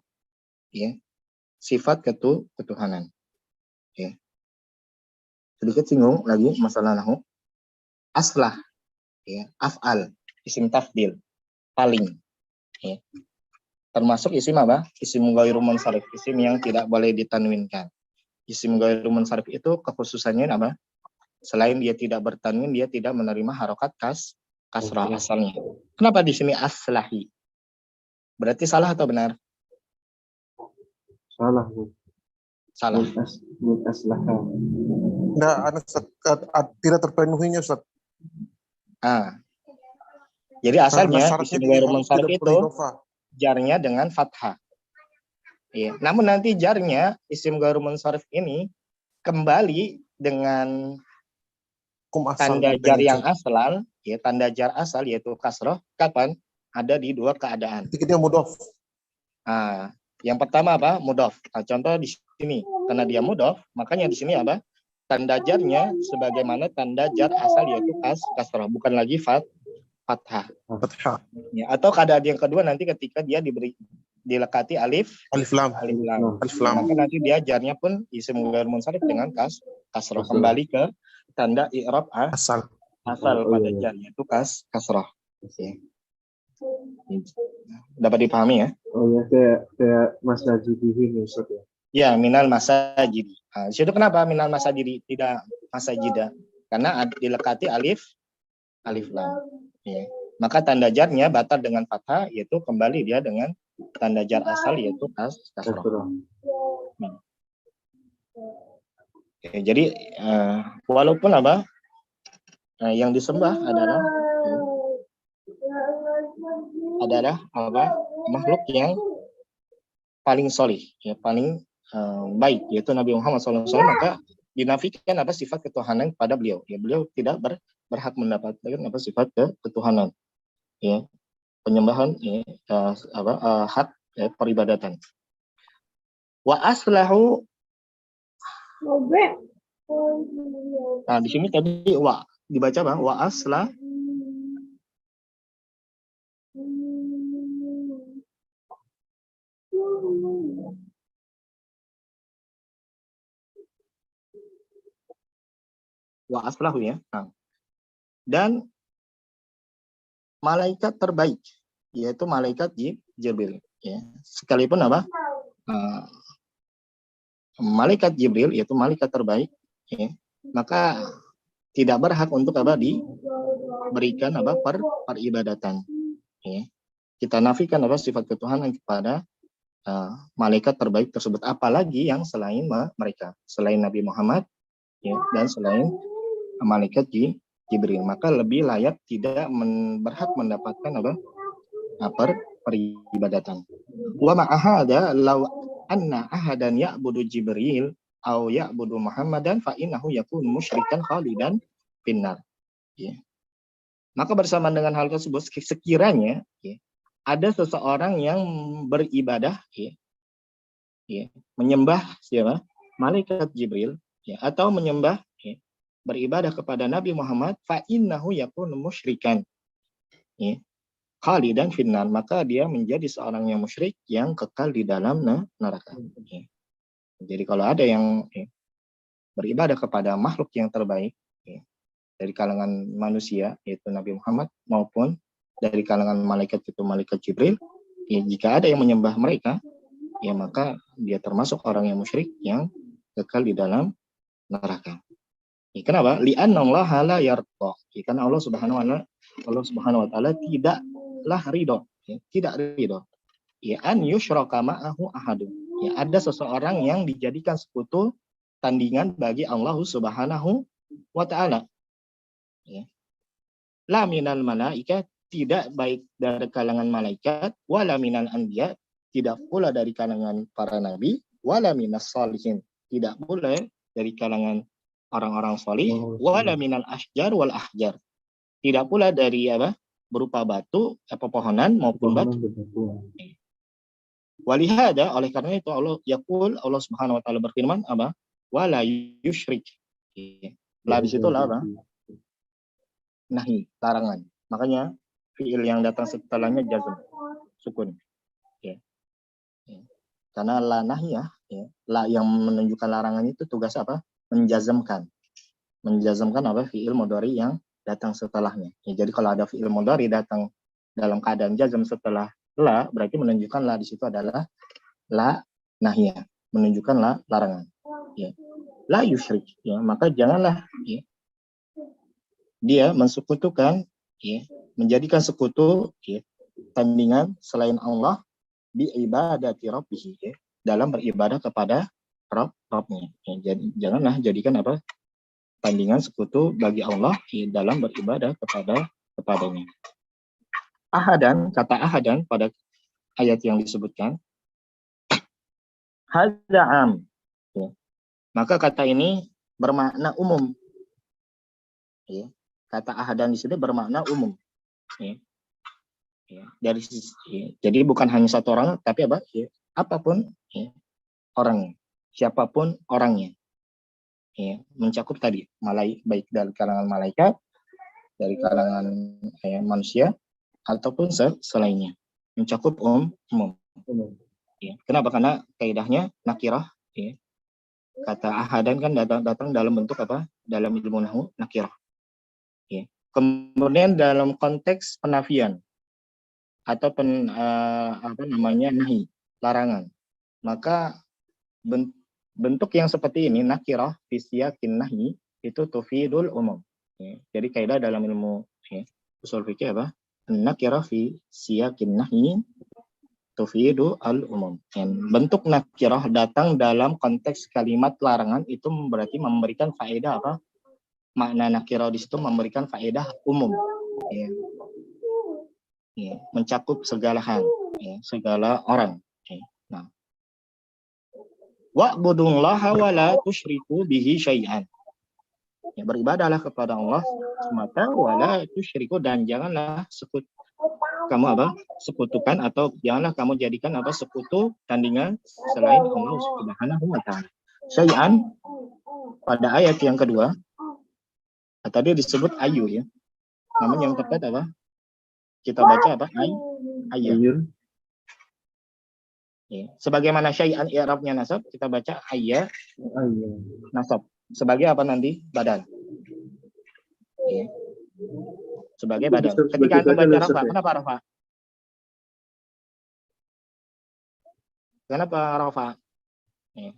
ya, sifat ketuhanan. Ya. Sedikit singgung lagi masalah nahu. Aslah, ya, af'al, isim tafdil, paling, ya. Termasuk isim apa? Isim ghairu munsharif, isim yang tidak boleh ditanwinkan. Isim ghairu munsharif itu kekhususannya apa? Selain dia tidak bertanwin, dia tidak menerima harokat kasrah asalnya. Kenapa di sini aslahi? Berarti salah atau benar? Salah tuh. Salah. Min aslaha. Nah, tidak terpenuhinya Ustaz. Jadi asalnya isim ghairu munsharif itu idhofah. jarnya dengan fathah. Ya. Namun nanti jarnya isim ghairu munsharif ini kembali dengan tanda jar yang asal, ya, tanda jar asal yaitu kasroh. Kapan? Ada di dua keadaan. Ketika dia mudhof. Yang pertama apa? Mudhof. Contoh di sini, karena dia mudhof, makanya di sini apa? Tanda jarnya sebagaimana tanda jar asal yaitu kasroh, bukan lagi fathah. Ya, atau keadaan yang kedua nanti ketika dia dilekati alif lam. Maka nanti dia jarnya pun isim ghairu munsharif dengan kasroh, kembali ke tanda i'rab asal pada jar yaitu kasroh. Ya. Dapat dipahami ya? Oh ya, kayak masajidihin ya Ustaz ya. Ya, minal masajid. Situ kenapa minal masajid tidak masajida? Karena dilekati alif lam. Ya. Maka tanda jarnya batal dengan fathah, yaitu kembali dia dengan tanda jar asal yaitu kasroh. Oke, jadi walaupun apa yang disembah adalah apa makhluk yang paling solih, ya, paling baik, yaitu Nabi Muhammad SAW, maka dinafikan apa sifat ketuhanan pada beliau. Ya, beliau tidak berhak mendapatkan apa sifat ketuhanan. Ya, penyembahan, ya, hak, ya, peribadatan. Wa aslahu. Nah, di sini tadi wa dibaca apa? Wa aslah. Wa aslahu, ya. Nah. Dan malaikat terbaik yaitu malaikat Jibril, ya. Sekalipun apa? Malaikat Jibril yaitu malaikat terbaik, ya, maka tidak berhak untuk apa diberikan apa peribadatan. Ya. Kita nafikan apa sifat ketuhanan kepada malaikat terbaik tersebut, apalagi yang selain mereka, selain Nabi Muhammad, ya, dan selain malaikat Jibril, maka lebih layak tidak berhak mendapatkan apa peribadatan. Wa ma'ahada law anna ahadan ya'budu Jibril au ya'budu Muhammadan fa innahu yakun musyrikan khalidan finnar. Ya. Maka bersama dengan hal tersebut, sekiranya, ya, ada seseorang yang beribadah, ya, ya, menyembah siapa? Malaikat Jibril, ya, atau menyembah, ya, beribadah kepada Nabi Muhammad, fa innahu yakun musyrikan, ya, khalidan finnar, maka dia menjadi seorang yang musyrik yang kekal di dalam neraka. Ya. Jadi kalau ada yang, ya, beribadah kepada makhluk yang terbaik, ya, dari kalangan manusia yaitu Nabi Muhammad maupun dari kalangan malaikat itu malaikat Jibril, ya, jika ada yang menyembah mereka, ya maka dia termasuk orang yang musyrik yang kekal di dalam neraka. Ya, kenapa? Li'annallaha la yarda. Ya, karena Allah Subhanahu wa taala tidaklah ridho, ya, tidak ridho. Ya, an yusyraka ma'ahu ahadun. Ya, ada seseorang yang dijadikan sekutu tandingan bagi Allah Subhanahu wa taala. Ya. La minal malaikat, tidak baik dari kalangan malaikat, wala minal anbiya, tidak pula dari kalangan para nabi, wala minas salihin, tidak pula dari kalangan orang-orang salih, wala minal asjar wal ahjar, tidak pula dari apa? Berupa batu, pepohonan maupun batu. Walihada, oleh karena itu Allah Subhanahu wa taala berfirman apa? Wala yusyrik. Lah di situ lah apa? Nahi, larangan. Makanya fiil yang datang setelahnya jazm, sukun. Ya. Ya. Karena la nahiyah, ya, la yang menunjukkan larangan itu tugas apa? Menjazmkan. Menjazmkan apa? Fiil mudhari yang datang setelahnya. Ya, jadi kalau ada fiil mudhari datang dalam keadaan jazm setelah la, berarti menunjukkan la di situ adalah la nahiyah, menunjukkan la larangan. Ya. La yusyrik, ya, maka janganlah, ya, dia mensekutukan, ya, menjadikan sekutu, ya, tandingan selain Allah bi ibadati rabbih, ya, dalam beribadah kepada Rabb-nya. Ya, jadi janganlah jadikan apa? Tandingan sekutu bagi Allah, ya, dalam beribadah kepadanya. Ahadan, kata ahadan pada ayat yang disebutkan hadza am, ya. Maka kata ini bermakna umum. Ya. Kata ahadan di sini bermakna umum. Ya. Ya. Dari sisi, ya. Jadi bukan hanya satu orang, tapi apa? Ya. Apapun, ya, orangnya, siapapun orangnya, ya, mencakup tadi baik dari kalangan malaikat, dari kalangan, ya, manusia, ataupun selainnya, mencakup umum. Ya. Kenapa? Karena kaidahnya nakirah. Ya. Kata ahadan kan datang dalam bentuk apa? Dalam ilmu nahwu nakirah. Ya. Kemudian dalam konteks penafian atau nahi, larangan, maka bentuk yang seperti ini nakirah fi siyakin nahi itu tufidul umum. Ya. Jadi kaidah dalam ilmu, ya, usul fikih apa? Nakirah fi siyakin nahi tufidu al umum. Bentuk nakirah datang dalam konteks kalimat larangan itu berarti memberikan faedah apa? Makna nakirah di situ memberikan faedah umum, ya. Ya, mencakup segala hal, ya, segala orang. Ya. Nah, wa'budullaha wa la tusyriku bihi syai'an. Ya, beribadahlah kepada Allah semata wa la tusyriku, dan janganlah kamu apa? Sekutukan atau janganlah kamu jadikan apa? Sekutu tandingan selain Allah Subhanahu wa taala. Syai'an pada ayat yang kedua tadi disebut ayu, ya. Namun yang tepat apa? Kita baca apa? Ayat. Ya. Sebagaimana syai'an i'rabnya nasab, kita baca ayat nasab. Sebagai apa nanti? Badan. Ya. Sebagai badan. Ketika Anda baca rafa, kenapa rafa? Kenapa rafa? Ya.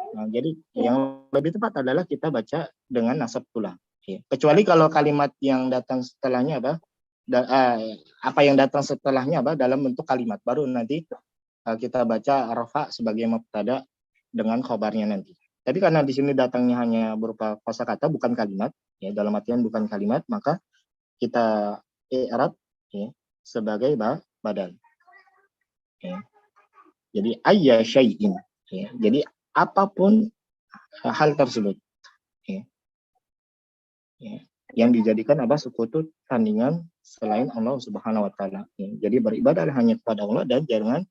Nah, jadi yang lebih tepat adalah kita baca dengan nasab tulang. Ya. Kecuali kalau kalimat yang datang setelahnya apa? Apa yang datang setelahnya apa? Dalam bentuk kalimat, baru nanti kita baca rafa sebagai mubtada dengan khabarnya nanti. Tapi karena di sini datangnya hanya berupa kosakata, bukan kalimat, ya, dalam artian bukan kalimat, maka kita i'rab, ya, sebagai badan. Ya. Jadi ayya syai'in, ya. Jadi apapun hal tersebut, ya. Ya. Yang dijadikan apa? Sekutu tandingan selain Allah Subhanahu wa taala. Ya. Jadi beribadah hanya kepada Allah dan jangan,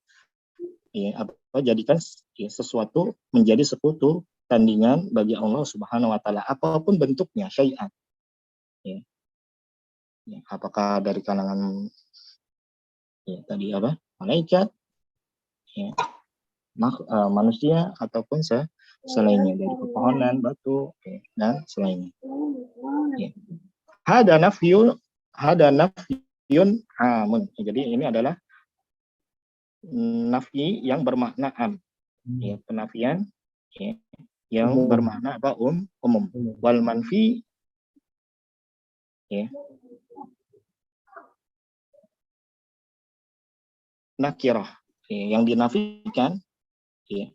ya, jadikan, ya, sesuatu menjadi sekutu tandingan bagi Allah Subhanahu wa taala, apapun bentuknya, syai'an. Ya. Ya. Apakah dari kalangan, ya, tadi apa? Malaikat, ya, manusia ataupun selainnya dari pepohonan, batu, dan selainnya. Hada nafyun amun. Jadi ini adalah nafi yang bermakna am, ya, penafian ya, yang Umum. bermakna apa umum. Wal manfi ya, nakirah, ya, yang dinafikan ya,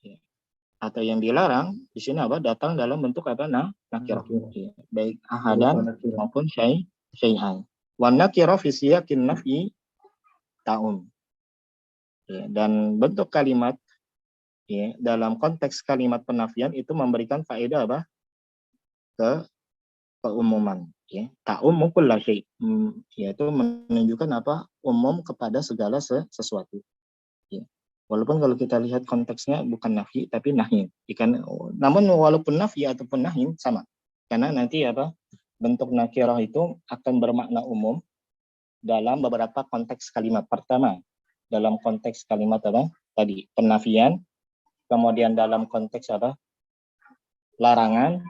ya, atau yang dilarang di sini apa datang dalam bentuk apa nakirah, ya, baik ahadan maupun syai'an. Wan nakirah fi siyaqin nafyi ta'um. Ya, dan bentuk kalimat ya, dalam konteks kalimat penafian itu memberikan faedah apa? Keumuman. Ya. Ta'um kulla syai', yaitu menunjukkan apa? Umum kepada segala sesuatu. Ya. Walaupun kalau kita lihat konteksnya bukan nafi tapi nahi. Namun walaupun nafi ataupun nahi sama. Karena nanti apa? Bentuk nakirah itu akan bermakna umum dalam beberapa konteks kalimat. Pertama, dalam konteks kalimat apa? Tadi penafian, kemudian dalam konteks apa? Larangan,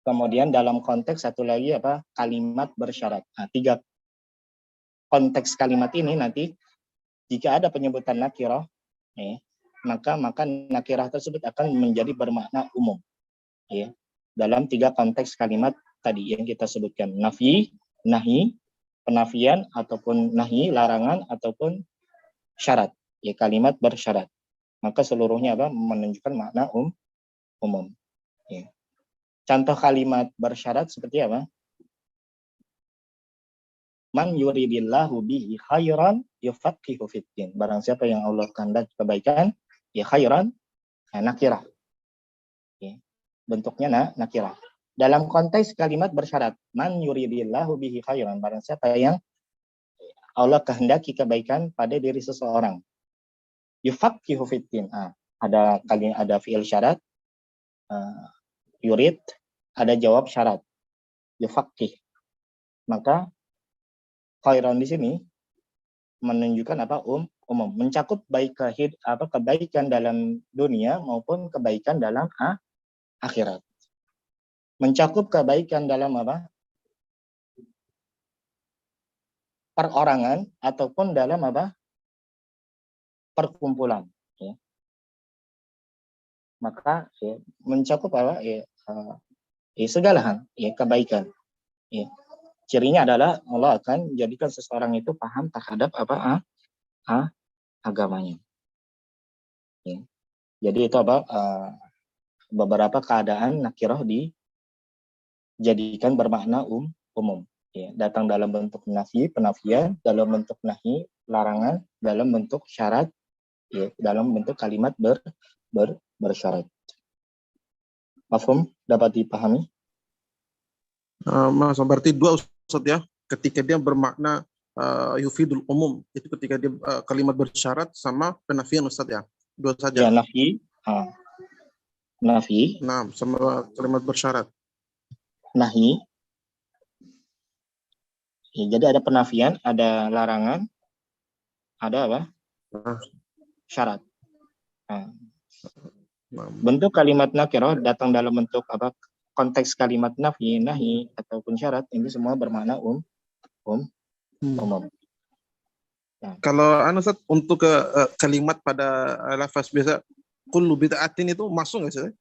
kemudian dalam konteks satu lagi apa? Kalimat bersyarat. Nah, 3 konteks kalimat ini nanti jika ada penyebutan nakirah, maka nakirah tersebut akan menjadi bermakna umum. Ya, dalam 3 konteks kalimat tadi yang kita sebutkan, nafi, nahi, penafian ataupun nahi, larangan ataupun syarat, ya kalimat bersyarat. Maka seluruhnya apa? Menunjukkan makna umum. Ya. Contoh kalimat bersyarat seperti apa? Man yuridillahu bihi khairan yufaqihu fiddin. Barang siapa yang Allah kehendaki kebaikan, ya khairan, nakirah. Ya. Bentuknya nakirah. Dalam konteks kalimat bersyarat, man yuridillahu bihi khairan. Barang siapa yang Allah kehendaki kebaikan pada diri seseorang. Yufaqihu fiddin. Ada fi'il syarat, yurid, ada jawab syarat. Yufaqih. Maka khairan di sini menunjukkan apa? Umum, mencakup baik kebaikan dalam dunia maupun kebaikan dalam akhirat. Mencakup kebaikan dalam apa? Perorangan ataupun dalam apa? Perkumpulan. Ya. Maka ya, mencakup apa? Segala hal, ya, kebaikan. Ya. Cirinya adalah Allah akan jadikan seseorang itu paham terhadap apa? Agamanya. Ya. Jadi itu apa? Beberapa keadaan nakirah dijadikan bermakna umum. Ya, datang dalam bentuk nafi, penafian, dalam bentuk nahi, larangan, dalam bentuk syarat, ya, dalam bentuk kalimat bersyarat. Mafhum? Dapat dipahami? Mas, berarti 2 Ustaz ya. Ketika dia bermakna yufidul umum, itu ketika dia kalimat bersyarat sama penafian Ustaz ya. 2 saja. Ya, nafi. Nafi. Nah, sama kalimat bersyarat. Nahi. Ya, jadi ada penafian, ada larangan, ada apa? Syarat. Bentuk kalimat nakirah datang dalam bentuk apa? Konteks kalimat nafi, nahi ataupun syarat, ini semua bermakna umum. Nah. Kalau Ustaz untuk kalimat pada lafaz biasa kullu bid'atin itu masuk nggak sih?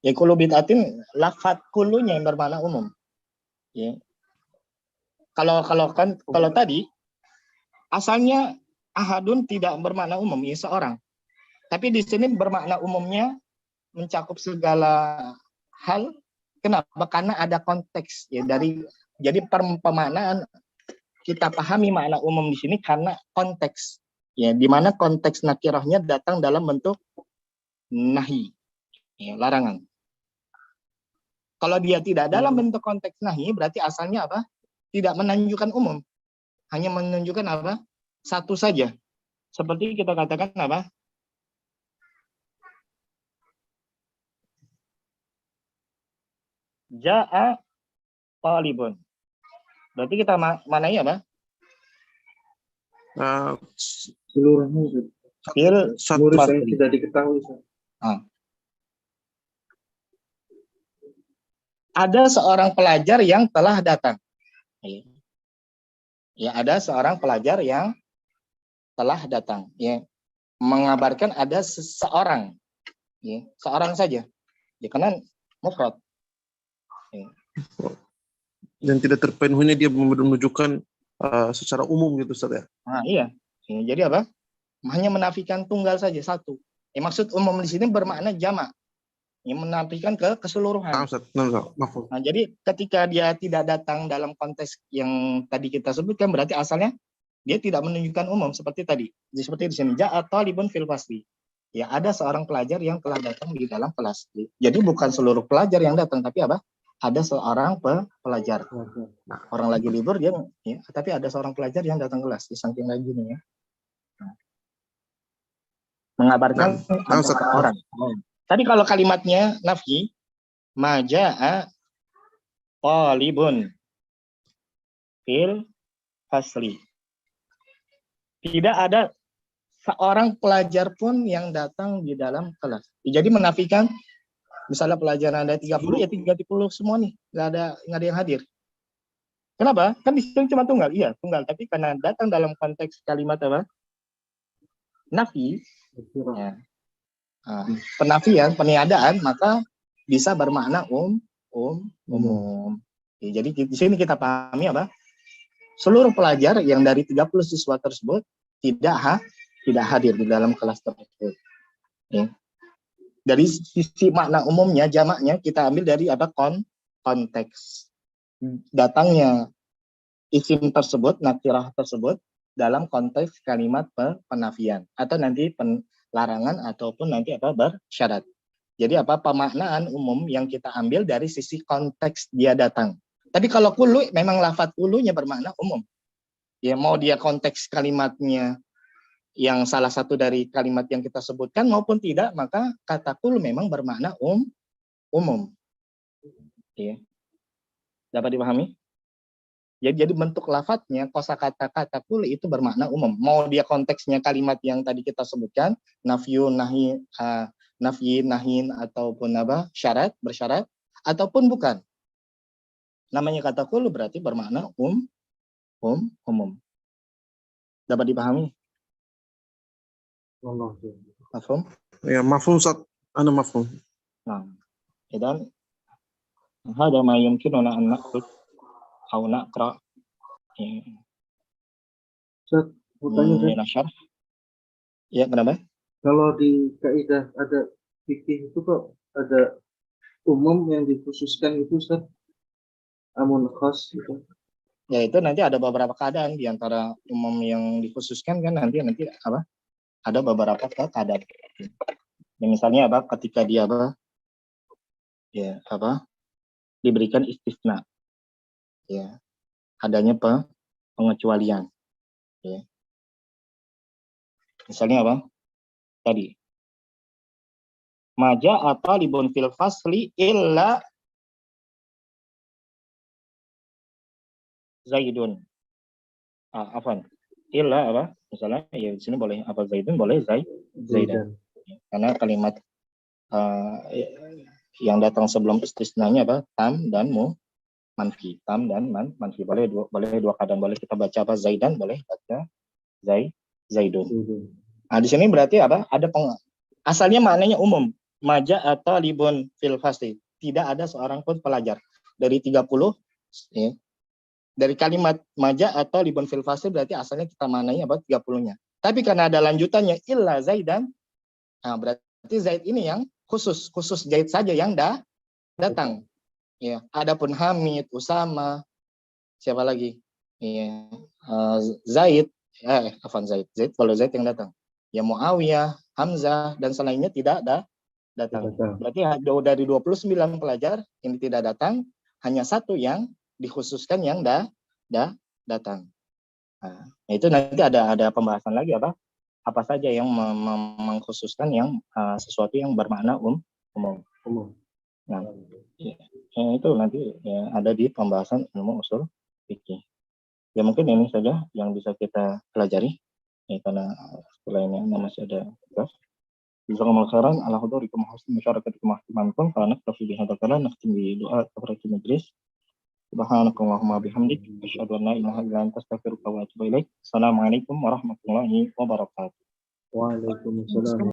Ya, kullu bid'atin lafaz kullunya yang bermakna umum. Ya. Kalau tadi asalnya ahadun tidak bermakna umum, ya seorang. Tapi di sini bermakna umumnya mencakup segala hal. Kenapa? Karena ada konteks ya jadi pemaknaan kita pahami makna umum di sini karena konteks. Ya, di mana konteks nakirahnya datang dalam bentuk nahi, ya, larangan. Kalau dia tidak dalam bentuk konteks nahi, berarti asalnya apa? Tidak menunjukkan umum, hanya menunjukkan apa? Satu saja. Seperti kita katakan apa? Ja'a talibun. Berarti kita manai apa? Seluruhnya. Fil Murid yang tidak diketahui. Ada seorang pelajar yang telah datang. Ya, ada seorang pelajar yang telah datang. Ya, mengabarkan ada seseorang. Ya, seorang saja. Ya, karena mufrad. Ya. Dan tidak terpenuhinya dia menunjukkan secara umum gitu Ustaz ya. Nah, iya. Ya, jadi apa? Hanya menafikan tunggal saja, satu. Ya, maksud umum di sini bermakna jamak. Yang menafikan keseluruhan. Nah, Ustaz. Nah, maaf. Nah, jadi ketika dia tidak datang dalam konteks yang tadi kita sebutkan, berarti asalnya dia tidak menunjukkan umum seperti tadi. Seperti di sini, ja'a talibun fil fasli. Ya, ada seorang pelajar yang telah datang di dalam kelas. Jadi bukan seluruh pelajar yang datang, tapi apa? Ada seorang pelajar. Nah, orang lagi libur dia, ya, tapi ada seorang pelajar yang datang kelas. Di samping lagi nih ya. Nah, mengabarkan ada seorang. Tadi kalau kalimatnya nafi, maja'a talibun fil fasli. Tidak ada seorang pelajar pun yang datang di dalam kelas. Jadi menafikan, misalnya pelajaran ada 30, ya 30 semua nih, nggak ada yang hadir. Kenapa? Kan di situ cuma tunggal, iya tunggal. Tapi karena datang dalam konteks kalimat apa? Nafi, ya. Penafian, peniadaan, maka bisa bermakna umum. Ya, jadi di sini kita pahami apa? Seluruh pelajar yang dari 30 siswa tersebut tidak hadir di dalam kelas tersebut. Ya. Dari sisi makna umumnya, jamaknya kita ambil dari apa? Konteks datangnya isim tersebut, nakirah tersebut dalam konteks kalimat penafian atau nanti larangan ataupun nanti apa bersyarat. Jadi apa pemaknaan umum yang kita ambil dari sisi konteks dia datang. Tapi kalau kulu memang lafadz kulunya bermakna umum. Ya mau dia konteks kalimatnya yang salah satu dari kalimat yang kita sebutkan maupun tidak, maka kata kulu memang bermakna umum. Ya. Dapat dipahami? Jadi bentuk lafadznya kosakata kata kul itu bermakna umum. Mau dia konteksnya kalimat yang tadi kita sebutkan, nafyu, nahi, nafyi, nahin ataupun apa? Bersyarat ataupun bukan. Namanya kata kul berarti bermakna umum. Dapat dipahami? Mafhum? Ya, mafhum Ustaz. Ana mafhum. Nah, dan hada ma yumkinuna an naqul au naqra. Ustaz, mau tanya, Ustaz. Ya, kenapa? Kalau di kaidah ada fikih itu kok ada umum yang dikhususkan itu Ustaz? Amun khas gitu. Ya itu nanti ada beberapa keadaan di antara umum yang dikhususkan kan nanti apa? Ada beberapa keadaan. Ya, misalnya apa? Ketika dia apa? Ya, apa? Diberikan istisna. Ya. Adanya pengecualian. Ya. Misalnya apa? Tadi. Maja atau libun fil fasli illa Zaidun. Afwan. Illa apa? Misalnya ya di sini boleh apa Zaidun, boleh Zaidan. Ya. Karena kalimat yang datang sebelum istisnanya apa? Tam dan manfi. Tam dan manfi. Boleh dua keadaan. Boleh kita baca apa? Zaidan, boleh baca Zaidun. Nah, di sini berarti apa? Ada asalnya maknanya umum. Maja atau libun fil fasli. Tidak ada seorang pun pelajar. Dari 30 ya. Dari kalimat maja atau libun fil fasli berarti asalnya kita maknanya apa? 30-nya. Tapi karena ada lanjutannya illa Zaidan. Nah, berarti Zaid ini yang khusus Zaid saja yang datang. Ya, adapun Hamid, Usama, siapa lagi? Ya, Zaid, Zaid kalau Zaid yang datang. Ya Muawiyah, Hamzah dan selainnya tidak datang. Berarti dari 29 pelajar ini tidak datang, hanya satu yang dikhususkan yang datang. Nah, itu nanti ada pembahasan lagi apa saja yang mengkhususkan yang sesuatu yang bermakna umum. Nah, ya, itu nanti ya, ada di pembahasan ilmu usul fikih. Ya mungkin ini saja yang bisa kita pelajari. Ya, karena setelah ini masih ada tugas. Jazakumullahu khairan ala hudurikum wa husni musyarakatikum wa ihtimamukum. Fa naktafi bihadza qadar nakhtim bi doa kafaratul majlis. Subhanakallahumma bihamdik asyhadu an la ilaha illa anta astaghfiruka wa atubu ilaik. Assalamualaikum warahmatullahi wabarakatuh. Waalaikumsalam.